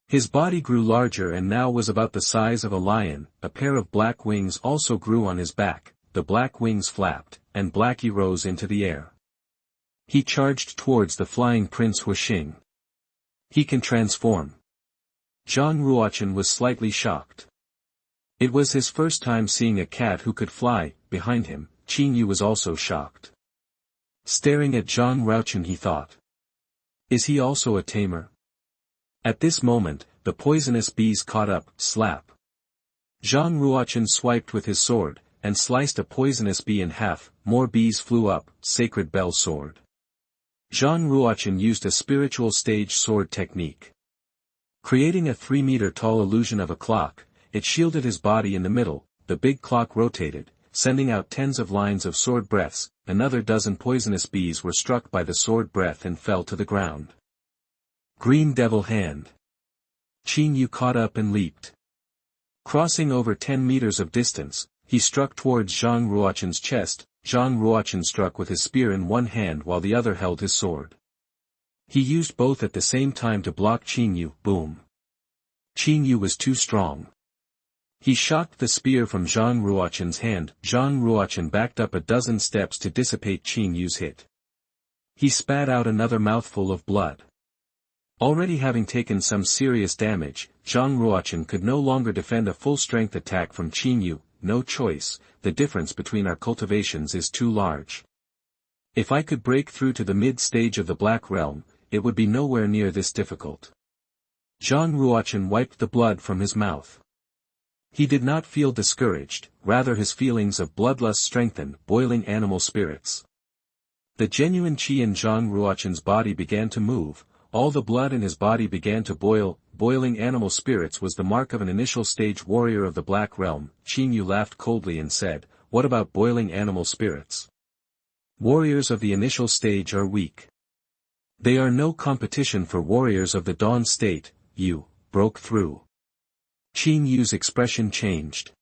His body grew larger and now was about the size of a lion. A pair of black wings also grew on his back. The black wings flapped, and Blackie rose into the air. He charged towards the flying Prince Huixing. He can transform. Zhang Ruochen was slightly shocked. It was his first time seeing a cat who could fly. Behind him, Qin Yu was also shocked. Staring at Zhang Ruochen, he thought, is he also a tamer? At this moment, the poisonous bees caught up. Slap. Zhang Ruochen swiped with his sword, and sliced a poisonous bee in half. More bees flew up. Sacred Bell Sword. Zhang Ruochen used a spiritual stage sword technique. Creating a 3-meter tall illusion of a clock, it shielded his body in the middle. the big clock rotated, sending out tens of lines of sword breaths. Another dozen poisonous bees were struck by the sword breath and fell to the ground. Green Devil Hand. Qin Yu caught up and leaped. Crossing over 10 meters of distance, he struck towards Zhang Ruochen's chest. Zhang Ruochen struck with his spear in one hand while the other held his sword. He used both at the same time to block Qin Yu. Boom. Qin Yu was too strong. He shocked the spear from Zhang Ruochen's hand. Zhang Ruochen backed up a dozen steps to dissipate Qin Yu's hit. He spat out another mouthful of blood. Already having taken some serious damage, Zhang Ruochen could no longer defend a full-strength attack from Qin Yu. No choice, the difference between our cultivations is too large. If I could break through to the mid-stage of the Black Realm, it would be nowhere near this difficult. Zhang Ruochen wiped the blood from his mouth. He did not feel discouraged, rather his feelings of bloodlust strengthened. Boiling animal spirits. The genuine qi in Zhang Ruochen's body began to move, all the blood in his body began to boil. Boiling animal spirits was the mark of an initial stage warrior of the Black Realm. Qin Yu laughed coldly and said, "What about boiling animal spirits? Warriors of the initial stage are weak. They are no competition for warriors of the dawn state." You broke through. Qin Yu's expression changed.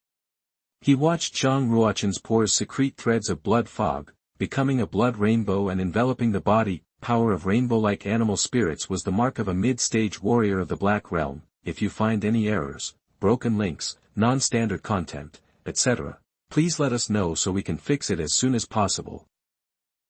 He watched Zhang Ruochen's pores secrete threads of blood fog, becoming a blood rainbow and enveloping the body. Power of rainbow-like animal spirits was the mark of a mid-stage warrior of the Black Realm. If you find any errors, broken links, non-standard content, etc., please let us know so we can fix it as soon as possible.